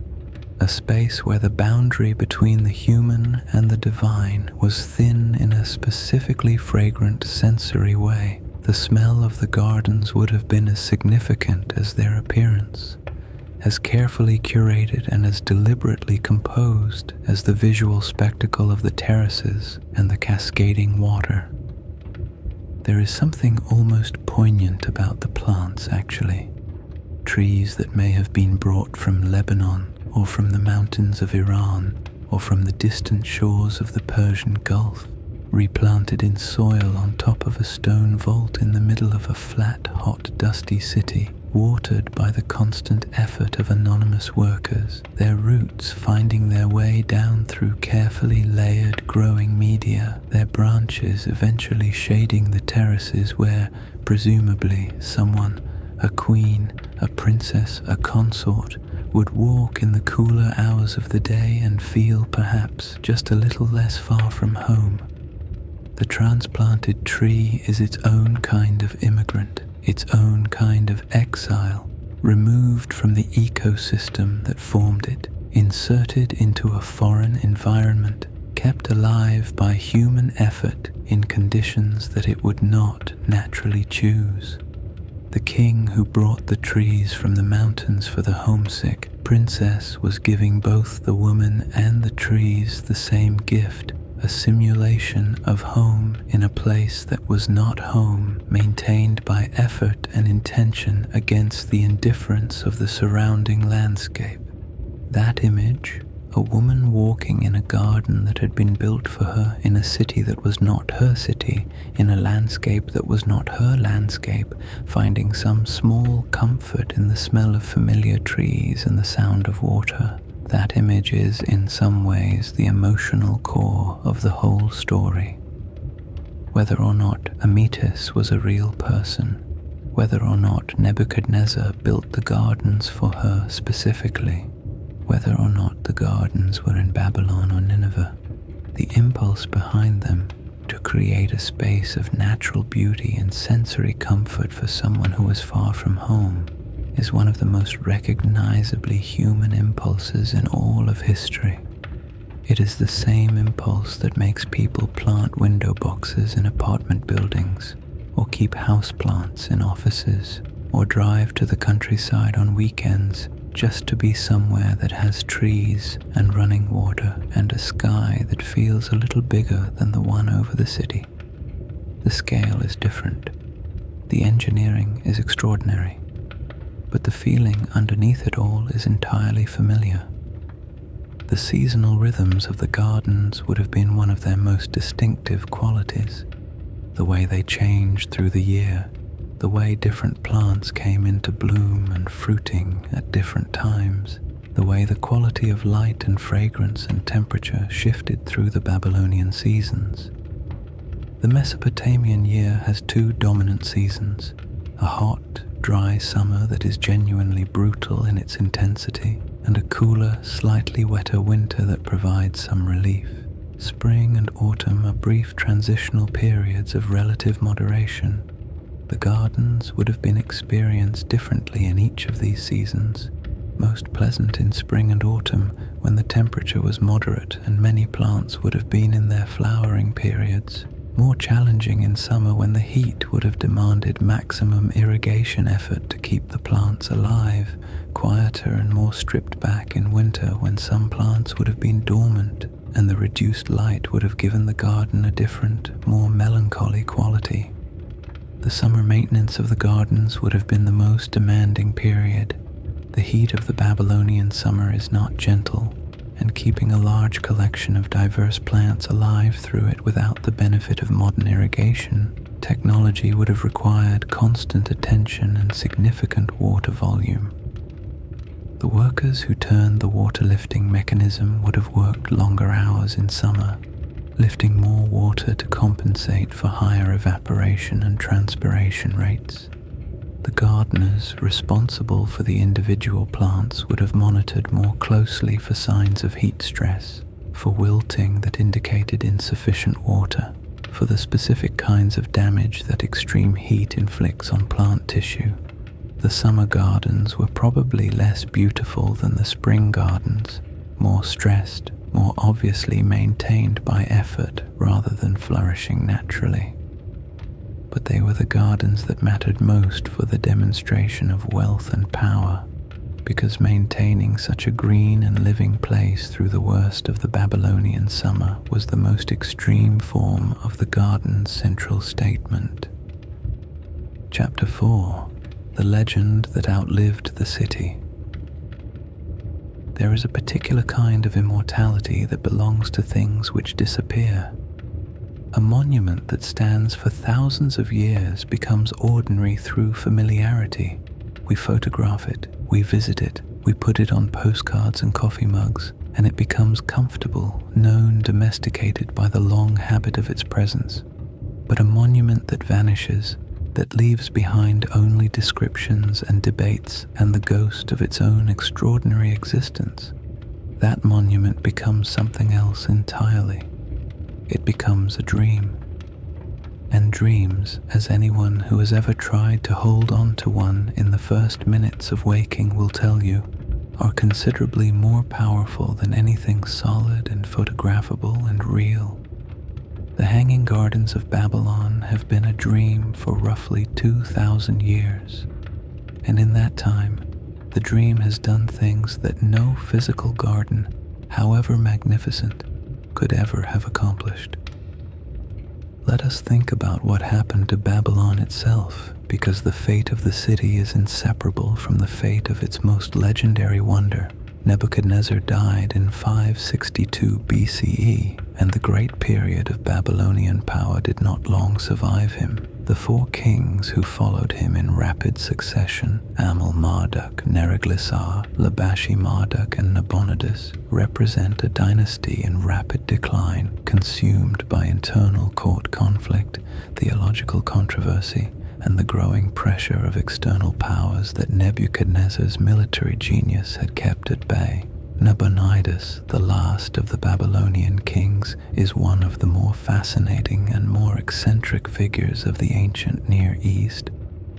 a space where the boundary between the human and the divine was thin in a specifically fragrant sensory way. The smell of the gardens would have been as significant as their appearance, as carefully curated and as deliberately composed as the visual spectacle of the terraces and the cascading water. There is something almost poignant about the plants, actually. Trees that may have been brought from Lebanon, or from the mountains of Iran, or from the distant shores of the Persian Gulf, replanted in soil on top of a stone vault in the middle of a flat, hot, dusty city, watered by the constant effort of anonymous workers, their roots finding their way down through carefully layered growing media, their branches eventually shading the terraces where, presumably, someone, a queen, a princess, a consort, would walk in the cooler hours of the day and feel perhaps just a little less far from home. The transplanted tree is its own kind of immigrant, its own kind of exile, removed from the ecosystem that formed it, inserted into a foreign environment, kept alive by human effort in conditions that it would not naturally choose. The king who brought the trees from the mountains for the homesick princess was giving both the woman and the trees the same gift, a simulation of home in a place that was not home, maintained by effort and intention against the indifference of the surrounding landscape. That image, a woman walking in a garden that had been built for her in a city that was not her city, in a landscape that was not her landscape, finding some small comfort in the smell of familiar trees and the sound of water. That image is, in some ways, the emotional core of the whole story. Whether or not Amytis was a real person, whether or not Nebuchadnezzar built the gardens for her specifically, whether or not the gardens were in Babylon or Nineveh, the impulse behind them to create a space of natural beauty and sensory comfort for someone who was far from home is one of the most recognizably human impulses in all of history. It is the same impulse that makes people plant window boxes in apartment buildings, or keep houseplants in offices, or drive to the countryside on weekends just to be somewhere that has trees and running water and a sky that feels a little bigger than the one over the city. The scale is different. The engineering is extraordinary. But the feeling underneath it all is entirely familiar. The seasonal rhythms of the gardens would have been one of their most distinctive qualities. The way they changed through the year, the way different plants came into bloom and fruiting at different times, the way the quality of light and fragrance and temperature shifted through the Babylonian seasons. The Mesopotamian year has two dominant seasons, a hot, dry summer that is genuinely brutal in its intensity, and a cooler, slightly wetter winter that provides some relief. Spring and autumn are brief transitional periods of relative moderation. The gardens would have been experienced differently in each of these seasons, most pleasant in spring and autumn when the temperature was moderate and many plants would have been in their flowering periods, more challenging in summer when the heat would have demanded maximum irrigation effort to keep the plants alive, quieter and more stripped back in winter when some plants would have been dormant and the reduced light would have given the garden a different, more melancholy quality. The summer maintenance of the gardens would have been the most demanding period. The heat of the Babylonian summer is not gentle, and keeping a large collection of diverse plants alive through it without the benefit of modern irrigation technology would have required constant attention and significant water volume. The workers who turned the water lifting mechanism would have worked longer hours in summer, lifting more water to compensate for higher evaporation and transpiration rates. The gardeners responsible for the individual plants would have monitored more closely for signs of heat stress, for wilting that indicated insufficient water, for the specific kinds of damage that extreme heat inflicts on plant tissue. The summer gardens were probably less beautiful than the spring gardens, more stressed, more obviously maintained by effort rather than flourishing naturally. But they were the gardens that mattered most for the demonstration of wealth and power, because maintaining such a green and living place through the worst of the Babylonian summer was the most extreme form of the garden's central statement. Chapter 4: The Legend That Outlived the City. There is a particular kind of immortality that belongs to things which disappear. A monument that stands for thousands of years becomes ordinary through familiarity. We photograph it, we visit it, we put it on postcards and coffee mugs, and it becomes comfortable, known, domesticated by the long habit of its presence. But a monument that vanishes, that leaves behind only descriptions and debates and the ghost of its own extraordinary existence, that monument becomes something else entirely. It becomes a dream. And dreams, as anyone who has ever tried to hold on to one in the first minutes of waking will tell you, are considerably more powerful than anything solid and photographable and real. The Hanging Gardens of Babylon have been a dream for roughly 2,000 years, and in that time, the dream has done things that no physical garden, however magnificent, could ever have accomplished. Let us think about what happened to Babylon itself, because the fate of the city is inseparable from the fate of its most legendary wonder. Nebuchadnezzar died in 562 BCE, and the great period of Babylonian power did not long survive him. The four kings who followed him in rapid succession, Amel-Marduk, Neriglissar, Labashi-Marduk, and Nabonidus, represent a dynasty in rapid decline, consumed by internal court conflict, theological controversy, and the growing pressure of external powers that Nebuchadnezzar's military genius had kept at bay. Nabonidus, the last of the Babylonian kings, is one of the more fascinating and more eccentric figures of the ancient Near East,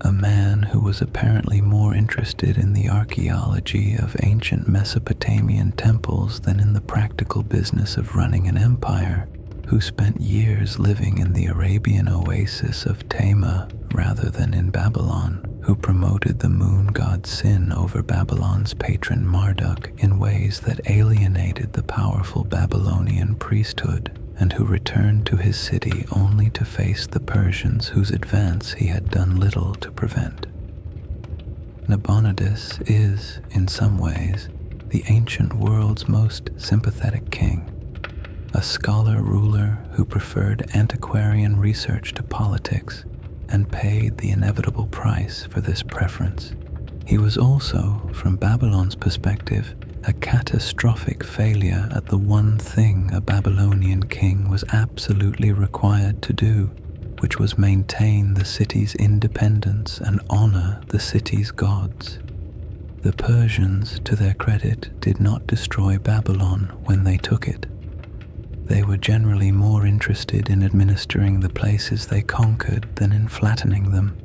a man who was apparently more interested in the archaeology of ancient Mesopotamian temples than in the practical business of running an empire, who spent years living in the Arabian oasis of Tema rather than in Babylon, who promoted the moon god Sin over Babylon's patron Marduk in ways that alienated the powerful Babylonian priesthood, and who returned to his city only to face the Persians whose advance he had done little to prevent. Nabonidus is, in some ways, the ancient world's most sympathetic king, a scholar-ruler who preferred antiquarian research to politics and paid the inevitable price for this preference. He was also, from Babylon's perspective, a catastrophic failure at the one thing a Babylonian king was absolutely required to do, which was maintain the city's independence and honor the city's gods. The Persians, to their credit, did not destroy Babylon when they took it. They were generally more interested in administering the places they conquered than in flattening them,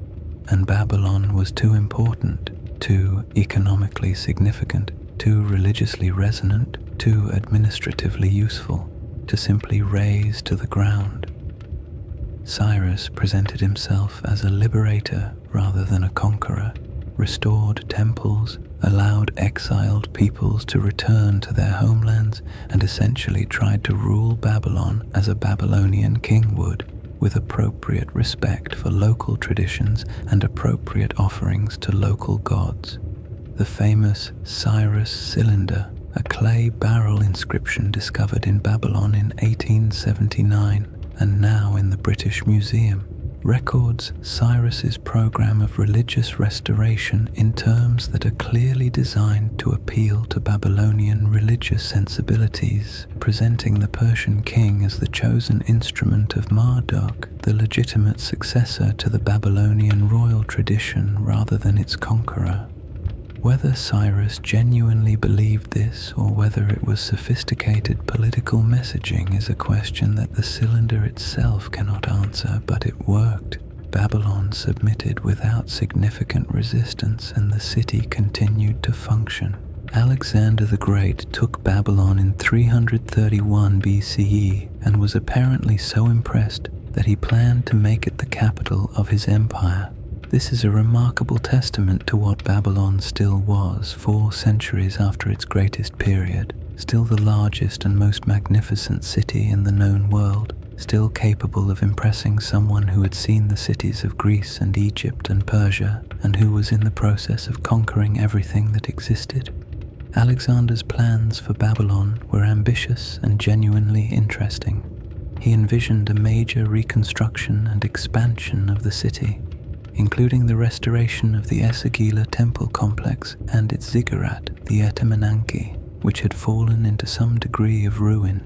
and Babylon was too important, too economically significant, too religiously resonant, too administratively useful, to simply raze to the ground. Cyrus presented himself as a liberator rather than a conqueror, restored temples, allowed exiled peoples to return to their homelands, and essentially tried to rule Babylon as a Babylonian king would, with appropriate respect for local traditions and appropriate offerings to local gods. The famous Cyrus cylinder, a clay barrel inscription discovered in Babylon in 1879 and now in the British Museum, records Cyrus's program of religious restoration in terms that are clearly designed to appeal to Babylonian religious sensibilities, presenting the Persian king as the chosen instrument of Marduk, the legitimate successor to the Babylonian royal tradition rather than its conqueror. Whether Cyrus genuinely believed this or whether it was sophisticated political messaging is a question that the cylinder itself cannot answer, but it worked. Babylon submitted without significant resistance, and the city continued to function. Alexander the Great took Babylon in 331 BCE and was apparently so impressed that he planned to make it the capital of his empire. This is a remarkable testament to what Babylon still was 4 centuries after its greatest period, still the largest and most magnificent city in the known world, still capable of impressing someone who had seen the cities of Greece and Egypt and Persia, and who was in the process of conquering everything that existed. Alexander's plans for Babylon were ambitious and genuinely interesting. He envisioned a major reconstruction and expansion of the city, including the restoration of the Esagila temple complex and its ziggurat, the Etemenanke, which had fallen into some degree of ruin.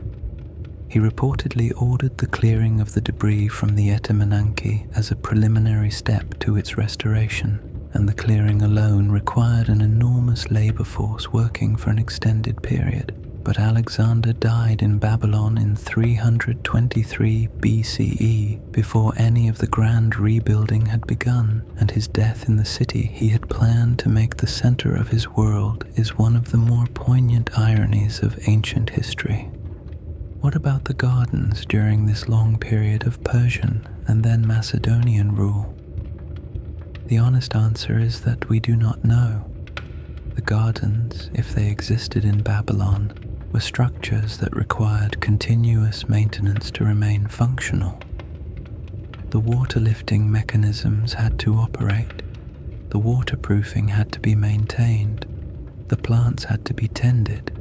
He reportedly ordered the clearing of the debris from the Etemenanke as a preliminary step to its restoration, and the clearing alone required an enormous labor force working for an extended period. but Alexander died in Babylon in 323 BCE, before any of the grand rebuilding had begun, and his death in the city he had planned to make the center of his world is one of the more poignant ironies of ancient history. What about the gardens during this long period of Persian and then Macedonian rule? The honest answer is that we do not know. The gardens, if they existed in Babylon, were structures that required continuous maintenance to remain functional. The water-lifting mechanisms had to operate, the waterproofing had to be maintained, the plants had to be tended.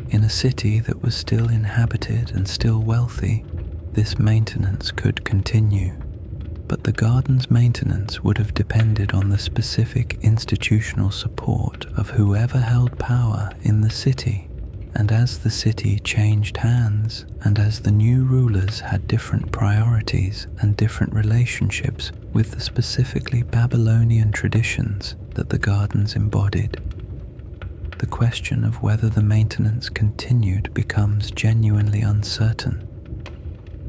In a city that was still inhabited and still wealthy, this maintenance could continue. But the garden's maintenance would have depended on the specific institutional support of whoever held power in the city. And as the city changed hands, and as the new rulers had different priorities and different relationships with the specifically Babylonian traditions that the gardens embodied, the question of whether the maintenance continued becomes genuinely uncertain.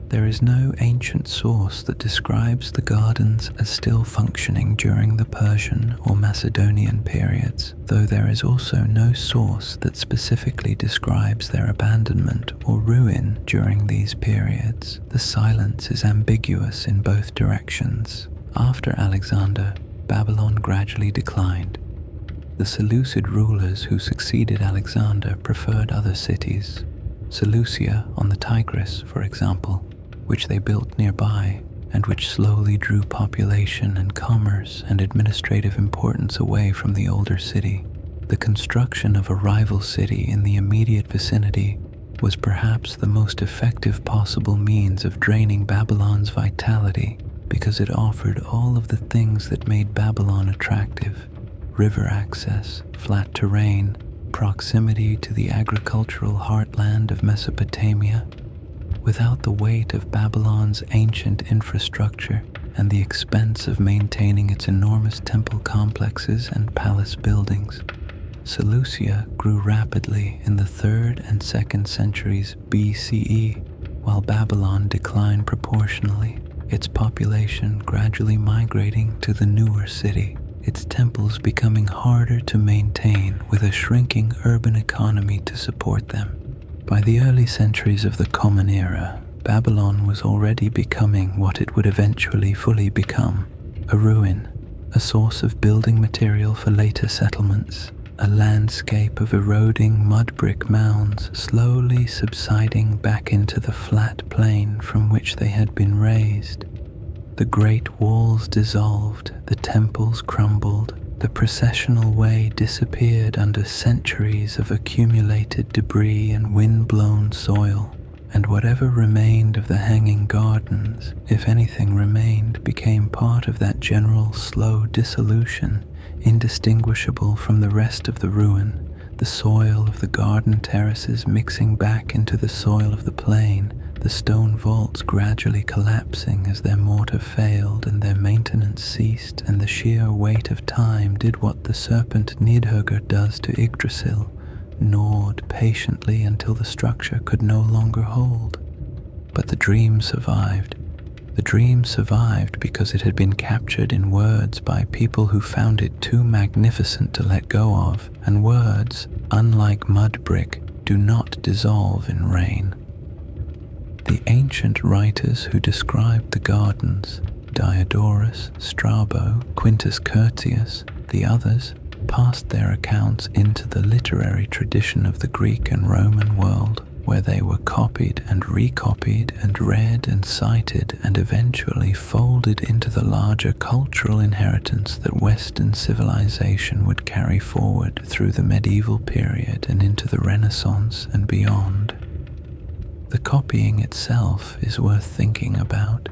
There is no ancient source that describes the gardens as still functioning during the Persian or Macedonian periods, though there is also no source that specifically describes their abandonment or ruin during these periods. The silence is ambiguous in both directions. After Alexander, Babylon gradually declined. The Seleucid rulers who succeeded Alexander preferred other cities, Seleucia on the Tigris, for example, which they built nearby and which slowly drew population and commerce and administrative importance away from the older city. The construction of a rival city in the immediate vicinity was perhaps the most effective possible means of draining Babylon's vitality, because it offered all of the things that made Babylon attractive: river access, flat terrain, proximity to the agricultural heartland of Mesopotamia. Without the weight of Babylon's ancient infrastructure and the expense of maintaining its enormous temple complexes and palace buildings, Seleucia grew rapidly in the 3rd and 2nd centuries BCE, while Babylon declined proportionally, its population gradually migrating to the newer city, its temples becoming harder to maintain with a shrinking urban economy to support them. By the early centuries of the Common Era, Babylon was already becoming what it would eventually fully become: a ruin, a source of building material for later settlements, a landscape of eroding mud brick mounds slowly subsiding back into the flat plain from which they had been raised. The great walls dissolved, the temples crumbled, the processional way disappeared under centuries of accumulated debris and wind-blown soil, and whatever remained of the hanging gardens, if anything remained, became part of that general slow dissolution, indistinguishable from the rest of the ruin, the soil of the garden terraces mixing back into the soil of the plain, the stone vaults gradually collapsing as their mortar failed and their maintenance ceased, and the sheer weight of time did what the serpent Nidhogger does to Yggdrasil, gnawed patiently until the structure could no longer hold. But the dream survived. The dream survived because it had been captured in words by people who found it too magnificent to let go of, and words, unlike mud brick, do not dissolve in rain. The ancient writers who described the gardens, Diodorus, Strabo, Quintus Curtius, the others, passed their accounts into the literary tradition of the Greek and Roman world, where they were copied and recopied and read and cited and eventually folded into the larger cultural inheritance that Western civilization would carry forward through the medieval period and into the Renaissance and beyond. The copying itself is worth thinking about.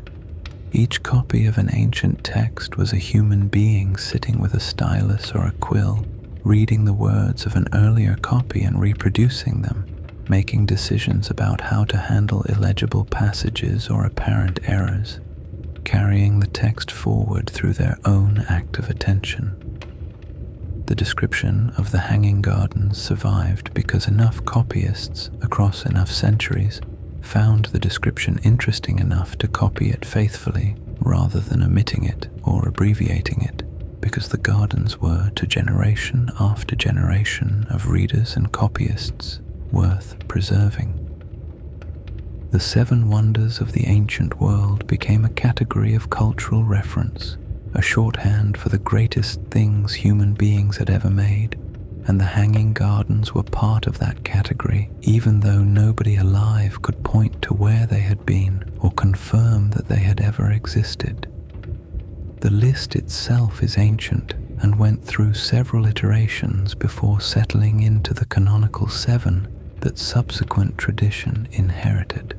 Each copy of an ancient text was a human being sitting with a stylus or a quill, reading the words of an earlier copy and reproducing them, making decisions about how to handle illegible passages or apparent errors, carrying the text forward through their own active attention. The description of the Hanging Gardens survived because enough copyists across enough centuries found the description interesting enough to copy it faithfully rather than omitting it or abbreviating it, because the gardens were, to generation after generation of readers and copyists, worth preserving. The seven wonders of the ancient world became a category of cultural reference, a shorthand for the greatest things human beings had ever made, and the Hanging Gardens were part of that category, even though nobody alive could point to where they had been or confirm that they had ever existed. The list itself is ancient and went through several iterations before settling into the canonical seven that subsequent tradition inherited.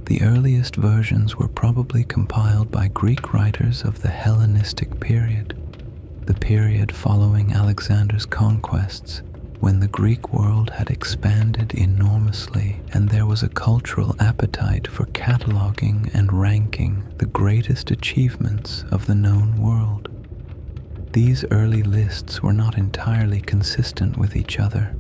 The earliest versions were probably compiled by Greek writers of the Hellenistic period, the period following Alexander's conquests, when the Greek world had expanded enormously and there was a cultural appetite for cataloging and ranking the greatest achievements of the known world. These early lists were not entirely consistent with each other.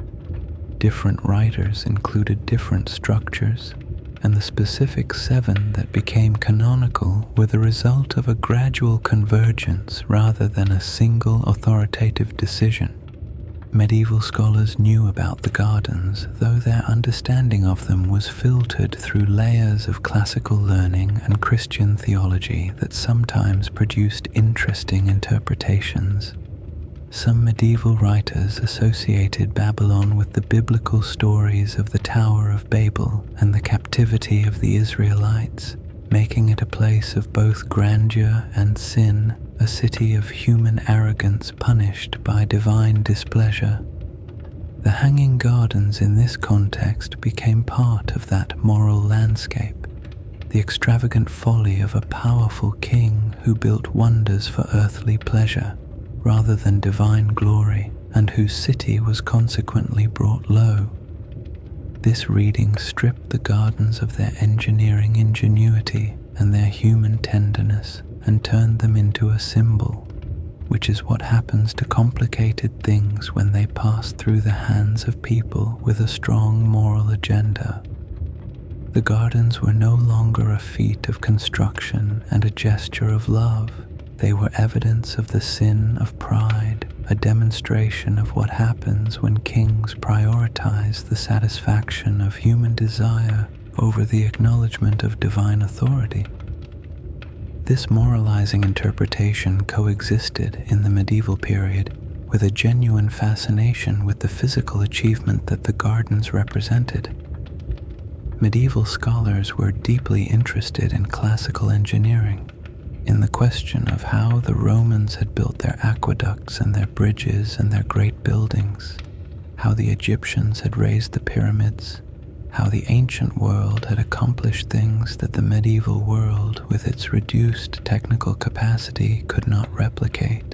Different writers included different structures, and the specific seven that became canonical were the result of a gradual convergence rather than a single authoritative decision. Medieval scholars knew about the gardens, though their understanding of them was filtered through layers of classical learning and Christian theology that sometimes produced interesting interpretations. Some medieval writers associated Babylon with the biblical stories of the Tower of Babel and the captivity of the Israelites, making it a place of both grandeur and sin, a city of human arrogance punished by divine displeasure. The Hanging Gardens in this context became part of that moral landscape, the extravagant folly of a powerful king who built wonders for earthly pleasure rather than divine glory, and whose city was consequently brought low. This reading stripped the gardens of their engineering ingenuity and their human tenderness and turned them into a symbol, which is what happens to complicated things when they pass through the hands of people with a strong moral agenda. The gardens were no longer a feat of construction and a gesture of love. They were evidence of the sin of pride, a demonstration of what happens when kings prioritize the satisfaction of human desire over the acknowledgement of divine authority. This moralizing interpretation coexisted in the medieval period with a genuine fascination with the physical achievement that the gardens represented. Medieval scholars were deeply interested in classical engineering, in the question of how the Romans had built their aqueducts and their bridges and their great buildings, how the Egyptians had raised the pyramids, how the ancient world had accomplished things that the medieval world, with its reduced technical capacity, could not replicate.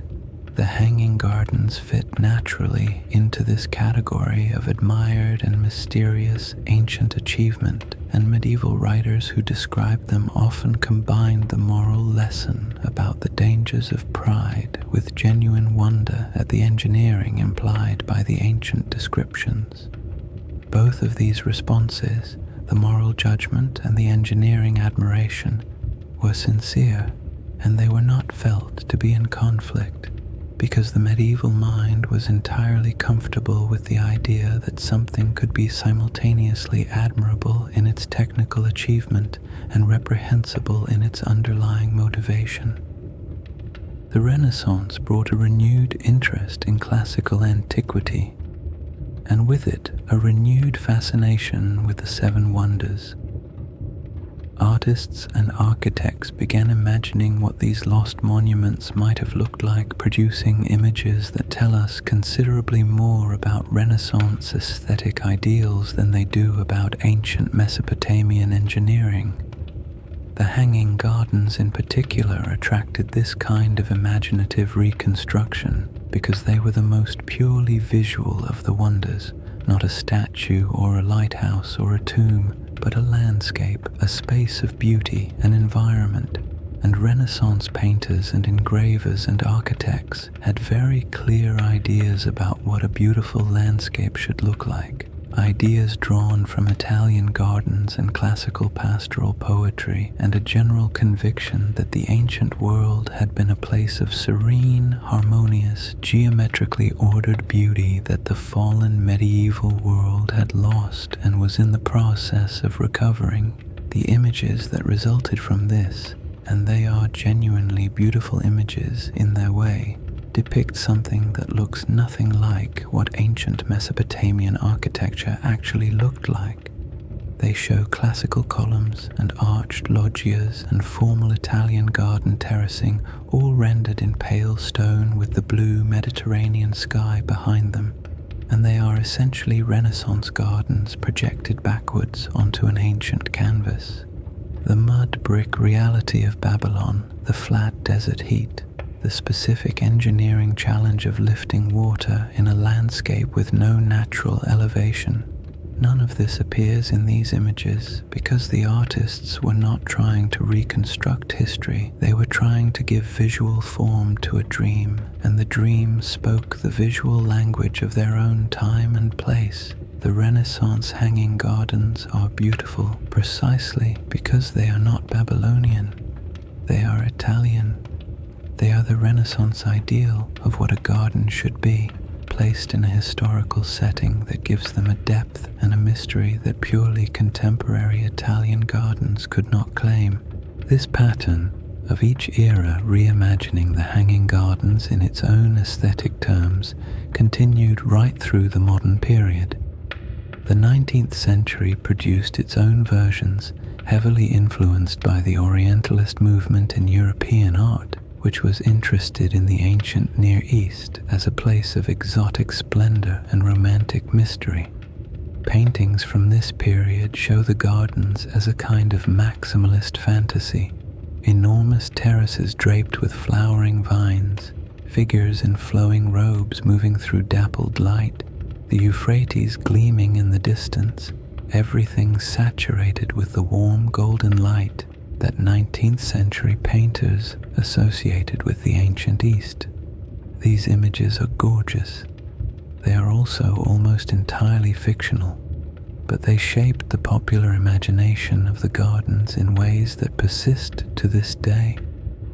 The Hanging Gardens fit naturally into this category of admired and mysterious ancient achievement, and medieval writers who described them often combined the moral lesson about the dangers of pride with genuine wonder at the engineering implied by the ancient descriptions. Both of these responses, the moral judgment and the engineering admiration, were sincere, and they were not felt to be in conflict, because the medieval mind was entirely comfortable with the idea that something could be simultaneously admirable in its technical achievement and reprehensible in its underlying motivation. The Renaissance brought a renewed interest in classical antiquity, and with it a renewed fascination with the seven wonders. Artists and architects began imagining what these lost monuments might have looked like, producing images that tell us considerably more about Renaissance aesthetic ideals than they do about ancient Mesopotamian engineering. The Hanging Gardens in particular attracted this kind of imaginative reconstruction because they were the most purely visual of the wonders, not a statue or a lighthouse or a tomb, but a landscape, a space of beauty, an environment, and Renaissance painters and engravers and architects had very clear ideas about what a beautiful landscape should look like. Ideas drawn from Italian gardens and classical pastoral poetry, and a general conviction that the ancient world had been a place of serene, harmonious, geometrically ordered beauty that the fallen medieval world had lost and was in the process of recovering. The images that resulted from this, and they are genuinely beautiful images in their way, depict something that looks nothing like what ancient Mesopotamian architecture actually looked like. They show classical columns and arched loggias and formal Italian garden terracing, all rendered in pale stone with the blue Mediterranean sky behind them, and they are essentially Renaissance gardens projected backwards onto an ancient canvas. The mud brick reality of Babylon, the flat desert heat, the specific engineering challenge of lifting water in a landscape with no natural elevation. None of this appears in these images because the artists were not trying to reconstruct history, they were trying to give visual form to a dream, and the dream spoke the visual language of their own time and place. The Renaissance hanging gardens are beautiful precisely because they are not Babylonian, they are Italian. They are the Renaissance ideal of what a garden should be, placed in a historical setting that gives them a depth and a mystery that purely contemporary Italian gardens could not claim. This pattern of each era reimagining the hanging gardens in its own aesthetic terms continued right through the modern period. The 19th century produced its own versions, heavily influenced by the Orientalist movement in European art, which was interested in the ancient Near East as a place of exotic splendor and romantic mystery. Paintings from this period show the gardens as a kind of maximalist fantasy, enormous terraces draped with flowering vines, figures in flowing robes moving through dappled light, the Euphrates gleaming in the distance, everything saturated with the warm golden light that 19th century painters associated with the ancient East. These images are gorgeous. They are also almost entirely fictional, but they shaped the popular imagination of the gardens in ways that persist to this day,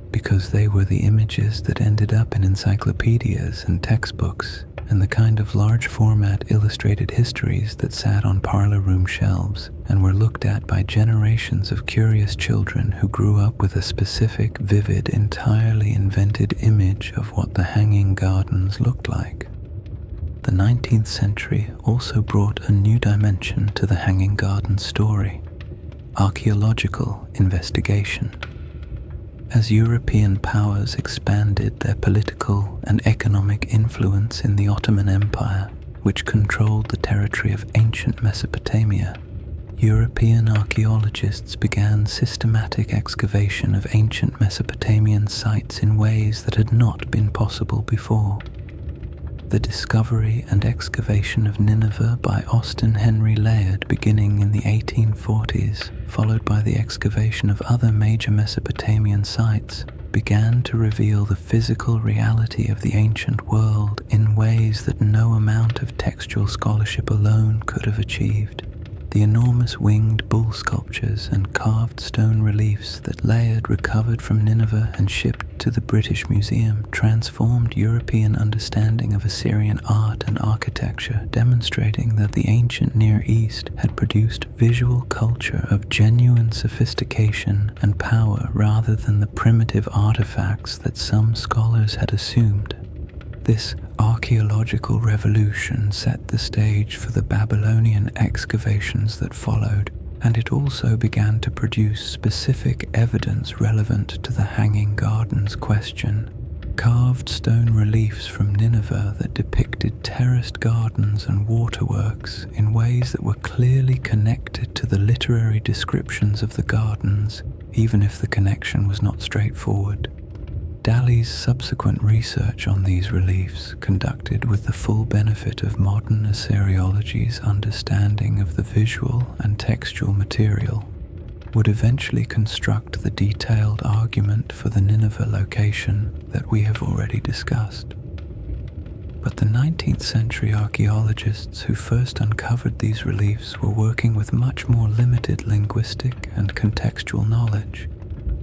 because they were the images that ended up in encyclopedias and textbooks, and the kind of large format illustrated histories that sat on parlor room shelves and were looked at by generations of curious children who grew up with a specific, vivid, entirely invented image of what the hanging gardens looked like. The 19th century also brought a new dimension to the hanging garden story: archaeological investigation. As European powers expanded their political and economic influence in the Ottoman Empire, which controlled the territory of ancient Mesopotamia, European archaeologists began systematic excavation of ancient Mesopotamian sites in ways that had not been possible before. The discovery and excavation of Nineveh by Austen Henry Layard beginning in the 1840s, followed by the excavation of other major Mesopotamian sites, began to reveal the physical reality of the ancient world in ways that no amount of textual scholarship alone could have achieved. The enormous winged bull sculptures and carved stone reliefs that Layard recovered from Nineveh and shipped to the British Museum transformed European understanding of Assyrian art and architecture, demonstrating that the ancient Near East had produced visual culture of genuine sophistication and power rather than the primitive artifacts that some scholars had assumed. This archaeological revolution set the stage for the Babylonian excavations that followed, and it also began to produce specific evidence relevant to the hanging gardens question. Carved stone reliefs from Nineveh that depicted terraced gardens and waterworks in ways that were clearly connected to the literary descriptions of the gardens, even if the connection was not straightforward. Daly's subsequent research on these reliefs, conducted with the full benefit of modern Assyriology's understanding of the visual and textual material, would eventually construct the detailed argument for the Nineveh location that we have already discussed. But the 19th century archaeologists who first uncovered these reliefs were working with much more limited linguistic and contextual knowledge,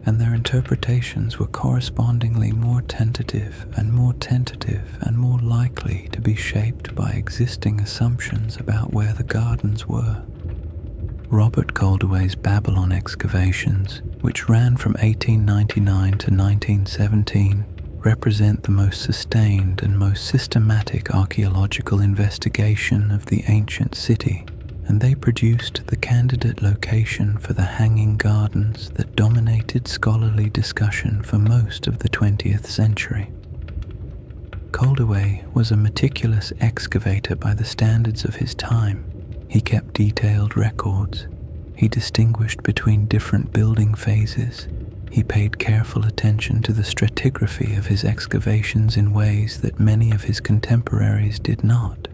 and their interpretations were correspondingly more tentative and more likely to be shaped by existing assumptions about where the gardens were. Robert Goldaway's Babylon excavations, which ran from 1899 to 1917, represent the most sustained and most systematic archaeological investigation of the ancient city, and they produced the candidate location for the hanging gardens that dominated scholarly discussion for most of the 20th century. Goldaway was a meticulous excavator by the standards of his time. He kept detailed records. He distinguished between different building phases. He paid careful attention to the stratigraphy of his excavations in ways that many of his contemporaries did not.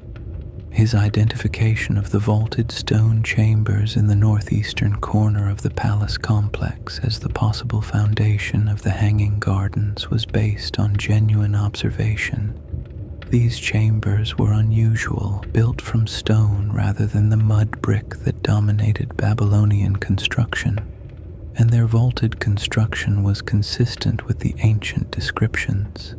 His identification of the vaulted stone chambers in the northeastern corner of the palace complex as the possible foundation of the hanging gardens was based on genuine observation. These chambers were unusual, built from stone rather than the mud brick that dominated Babylonian construction, and their vaulted construction was consistent with the ancient descriptions.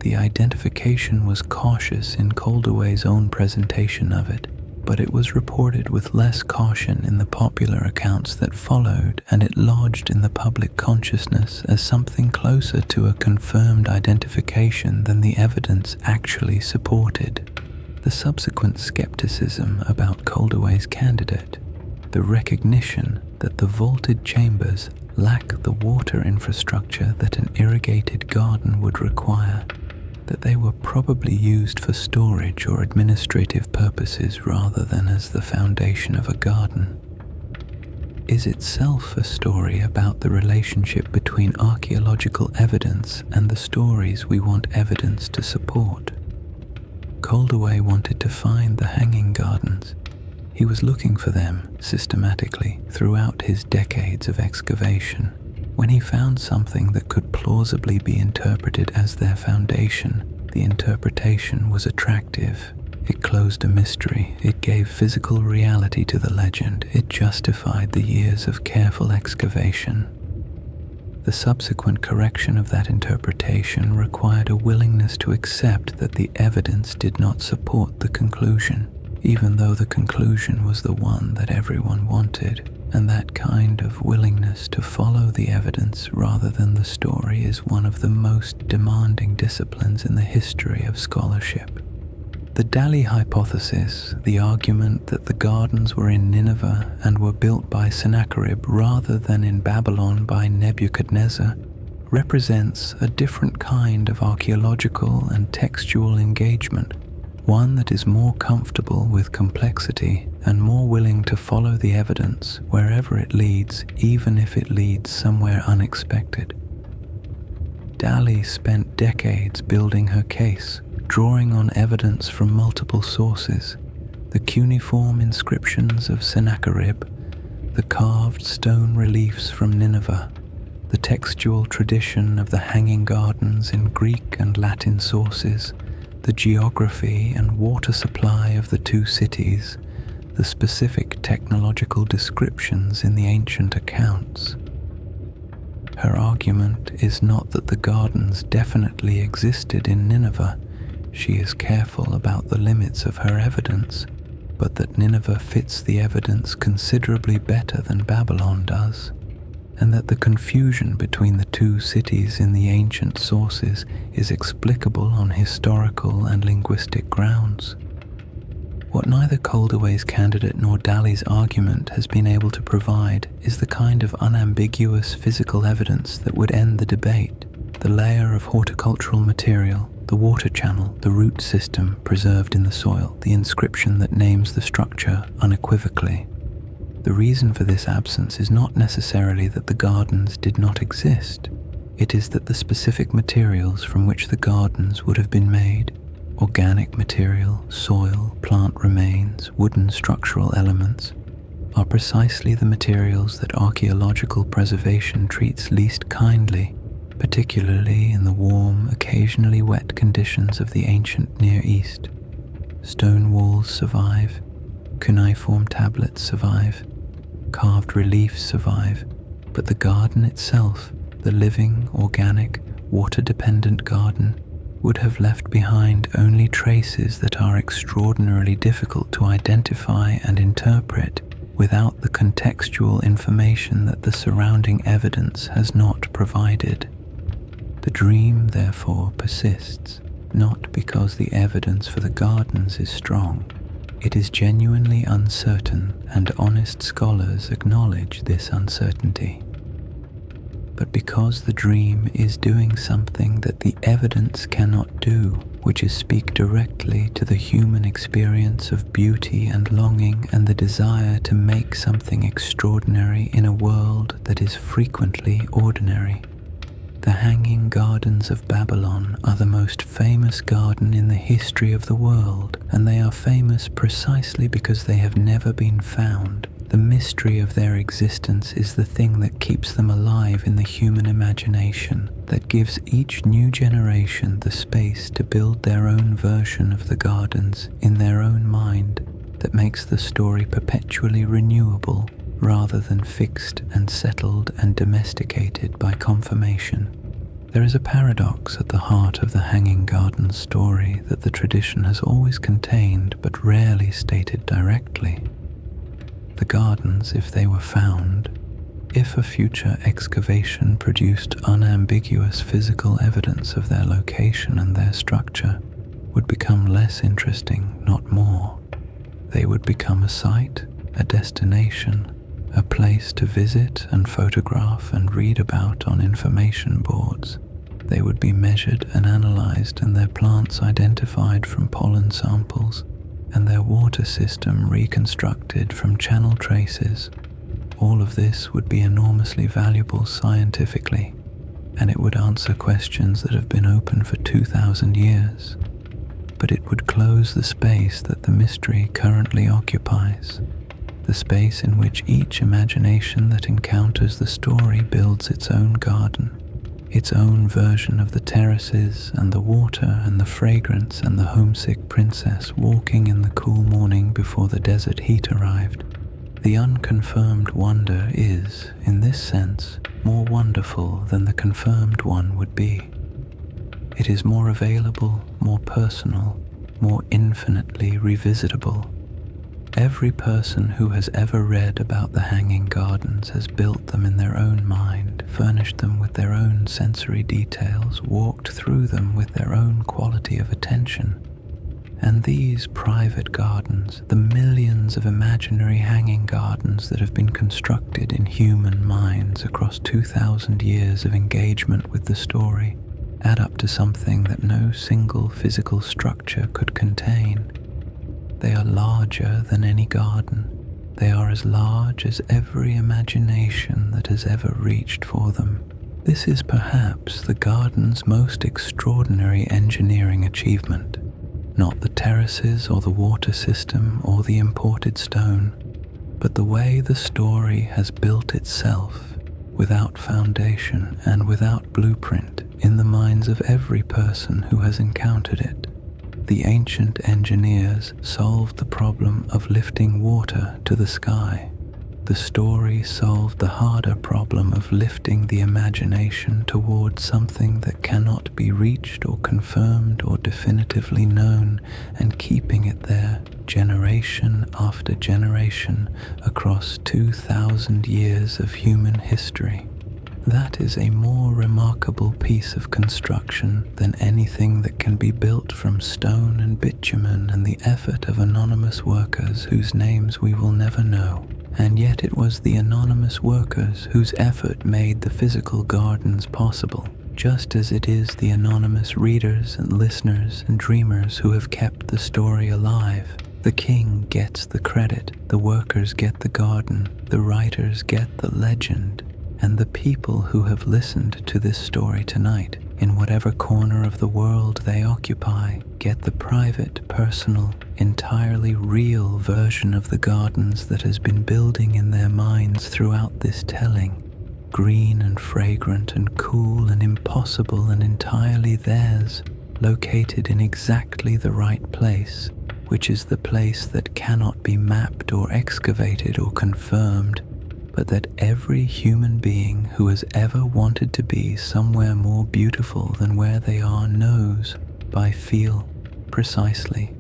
The identification was cautious in Goldaway's own presentation of it, but it was reported with less caution in the popular accounts that followed, and it lodged in the public consciousness as something closer to a confirmed identification than the evidence actually supported. The subsequent skepticism about Goldaway's candidate, the recognition that the vaulted chambers lack the water infrastructure that an irrigated garden would require, that they were probably used for storage or administrative purposes rather than as the foundation of a garden, is itself a story about the relationship between archaeological evidence and the stories we want evidence to support. Goldaway wanted to find the hanging gardens. He was looking for them systematically throughout his decades of excavation. When he found something that could plausibly be interpreted as their foundation, the interpretation was attractive. It closed a mystery. It gave physical reality to the legend. It justified the years of careful excavation. The subsequent correction of that interpretation required a willingness to accept that the evidence did not support the conclusion, even though the conclusion was the one that everyone wanted. And that kind of willingness to follow the evidence rather than the story is one of the most demanding disciplines in the history of scholarship. The Dali hypothesis, the argument that the gardens were in Nineveh and were built by Sennacherib rather than in Babylon by Nebuchadnezzar, represents a different kind of archaeological and textual engagement, one that is more comfortable with complexity and more willing to follow the evidence wherever it leads, even if it leads somewhere unexpected. Dali spent decades building her case, drawing on evidence from multiple sources: the cuneiform inscriptions of Sennacherib, the carved stone reliefs from Nineveh, the textual tradition of the hanging gardens in Greek and Latin sources, the geography and water supply of the two cities, the specific technological descriptions in the ancient accounts. Her argument is not that the gardens definitely existed in Nineveh. She is careful about the limits of her evidence, but that Nineveh fits the evidence considerably better than Babylon does, and that the confusion between the two cities in the ancient sources is explicable on historical and linguistic grounds. What neither Goldaway's candidate nor Dali's argument has been able to provide is the kind of unambiguous physical evidence that would end the debate: the layer of horticultural material, the water channel, the root system preserved in the soil, the inscription that names the structure unequivocally. The reason for this absence is not necessarily that the gardens did not exist. It is that the specific materials from which the gardens would have been made, organic material, soil, plant remains, wooden structural elements, are precisely the materials that archaeological preservation treats least kindly, particularly in the warm, occasionally wet conditions of the ancient Near East. Stone walls survive, cuneiform tablets survive, carved reliefs survive, but the garden itself, the living, organic, water-dependent garden, would have left behind only traces that are extraordinarily difficult to identify and interpret without the contextual information that the surrounding evidence has not provided. The dream, therefore, persists, not because the evidence for the gardens is strong. It is genuinely uncertain, and honest scholars acknowledge this uncertainty. But because the dream is doing something that the evidence cannot do, which is speak directly to the human experience of beauty and longing and the desire to make something extraordinary in a world that is frequently ordinary. The Hanging Gardens of Babylon are the most famous garden in the history of the world, and they are famous precisely because they have never been found. The mystery of their existence is the thing that keeps them alive in the human imagination, that gives each new generation the space to build their own version of the gardens in their own mind, that makes the story perpetually renewable, rather than fixed and settled and domesticated by confirmation. There is a paradox at the heart of the Hanging Gardens story that the tradition has always contained but rarely stated directly. The gardens, if they were found, if a future excavation produced unambiguous physical evidence of their location and their structure, would become less interesting, not more. They would become a site, a destination, a place to visit and photograph and read about on information boards. They would be measured and analyzed and their plants identified from pollen samples and their water system reconstructed from channel traces. All of this would be enormously valuable scientifically, and it would answer questions that have been open for 2,000 years. But it would close the space that the mystery currently occupies, the space in which each imagination that encounters the story builds its own garden, its own version of the terraces and the water and the fragrance and the homesick princess walking in the cool morning before the desert heat arrived. The unconfirmed wonder is, in this sense, more wonderful than the confirmed one would be. It is more available, more personal, more infinitely revisitable. Every person who has ever read about the Hanging Gardens has built them in their own mind, furnished them with their own sensory details, walked through them with their own quality of attention. And these private gardens, the millions of imaginary hanging gardens that have been constructed in human minds across 2,000 years of engagement with the story, add up to something that no single physical structure could contain. They are larger than any garden. They are as large as every imagination that has ever reached for them. This is perhaps the garden's most extraordinary engineering achievement. Not the terraces or the water system or the imported stone, but the way the story has built itself, without foundation and without blueprint, in the minds of every person who has encountered it. The ancient engineers solved the problem of lifting water to the sky. The story solved the harder problem of lifting the imagination towards something that cannot be reached or confirmed or definitively known, and keeping it there generation after generation across 2,000 years of human history. That is a more remarkable piece of construction than anything that can be built from stone and bitumen and the effort of anonymous workers whose names we will never know. And yet it was the anonymous workers whose effort made the physical gardens possible, just as it is the anonymous readers and listeners and dreamers who have kept the story alive. The king gets the credit, the workers get the garden, the writers get the legend. And the people who have listened to this story tonight, in whatever corner of the world they occupy, get the private, personal, entirely real version of the gardens that has been building in their minds throughout this telling, green and fragrant and cool and impossible and entirely theirs, located in exactly the right place, which is the place that cannot be mapped or excavated or confirmed, but that every human being who has ever wanted to be somewhere more beautiful than where they are knows by feel precisely.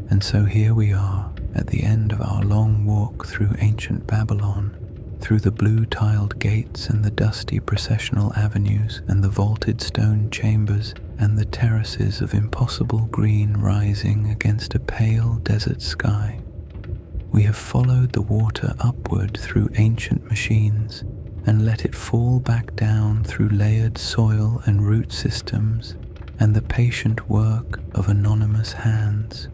And so here we are at the end of our long walk through ancient Babylon, through the blue-tiled gates and the dusty processional avenues and the vaulted stone chambers and the terraces of impossible green rising against a pale desert sky. We have followed the water upward through ancient machines and let it fall back down through layered soil and root systems and the patient work of anonymous hands.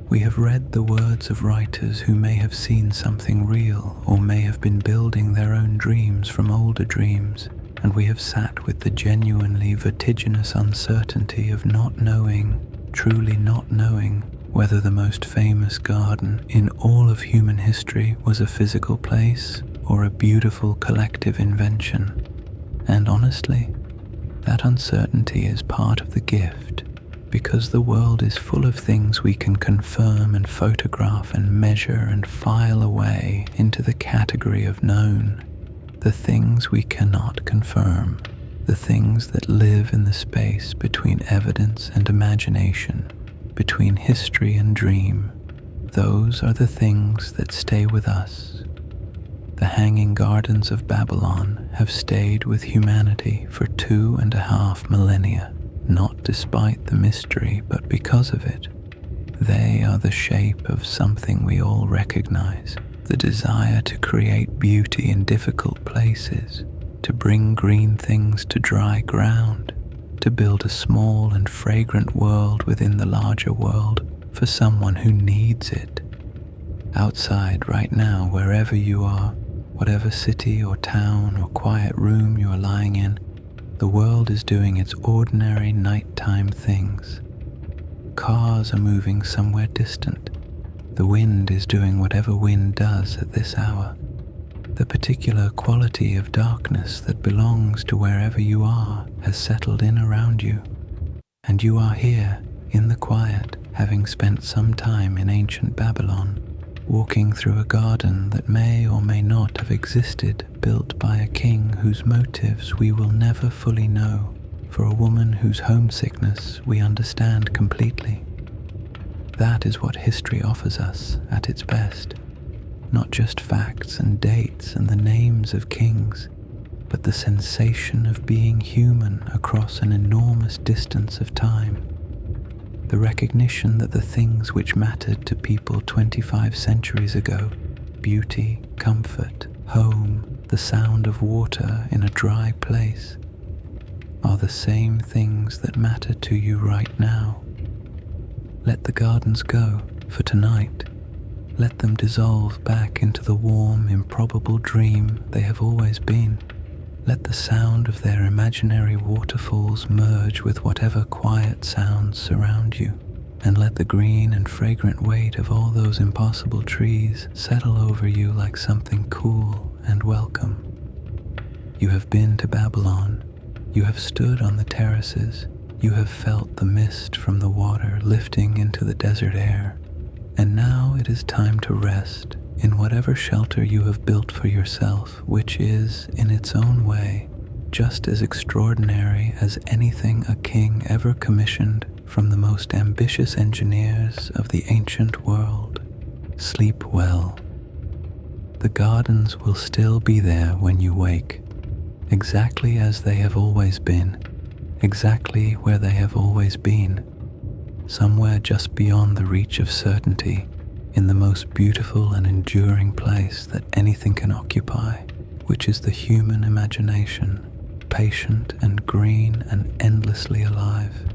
We have read the words of writers who may have seen something real or may have been building their own dreams from older dreams, and we have sat with the genuinely vertiginous uncertainty of not knowing, truly not knowing, whether the most famous garden in all of human history was a physical place or a beautiful collective invention. And honestly, that uncertainty is part of the gift, because the world is full of things we can confirm and photograph and measure and file away into the category of known. The things we cannot confirm, the things that live in the space between evidence and imagination, between history and dream, those are the things that stay with us. The hanging gardens of Babylon have stayed with humanity for 2.5 millennia. Not despite the mystery, but because of it. They are the shape of something we all recognize, the desire to create beauty in difficult places, to bring green things to dry ground, to build a small and fragrant world within the larger world for someone who needs it. Outside right now, wherever you are, whatever city or town or quiet room you are lying in, the world is doing its ordinary nighttime things. Cars are moving somewhere distant. The wind is doing whatever wind does at this hour. The particular quality of darkness that belongs to wherever you are has settled in around you. And you are here, in the quiet, having spent some time in ancient Babylon, walking through a garden that may or may not have existed, built by a king whose motives we will never fully know, for a woman whose homesickness we understand completely. That is what history offers us at its best. Not just facts and dates and the names of kings, but the sensation of being human across an enormous distance of time. The recognition that the things which mattered to people 25 centuries ago, beauty, comfort, home, the sound of water in a dry place, are the same things that matter to you right now. Let the gardens go for tonight. Let them dissolve back into the warm, improbable dream they have always been. Let the sound of their imaginary waterfalls merge with whatever quiet sounds surround you, and let the green and fragrant weight of all those impossible trees settle over you like something cool and welcome. You have been to Babylon. You have stood on the terraces. You have felt the mist from the water lifting into the desert air. And now it is time to rest in whatever shelter you have built for yourself, which is, in its own way, just as extraordinary as anything a king ever commissioned from the most ambitious engineers of the ancient world. Sleep well. The gardens will still be there when you wake, exactly as they have always been, exactly where they have always been, somewhere just beyond the reach of certainty, in the most beautiful and enduring place that anything can occupy, which is the human imagination, patient and green and endlessly alive.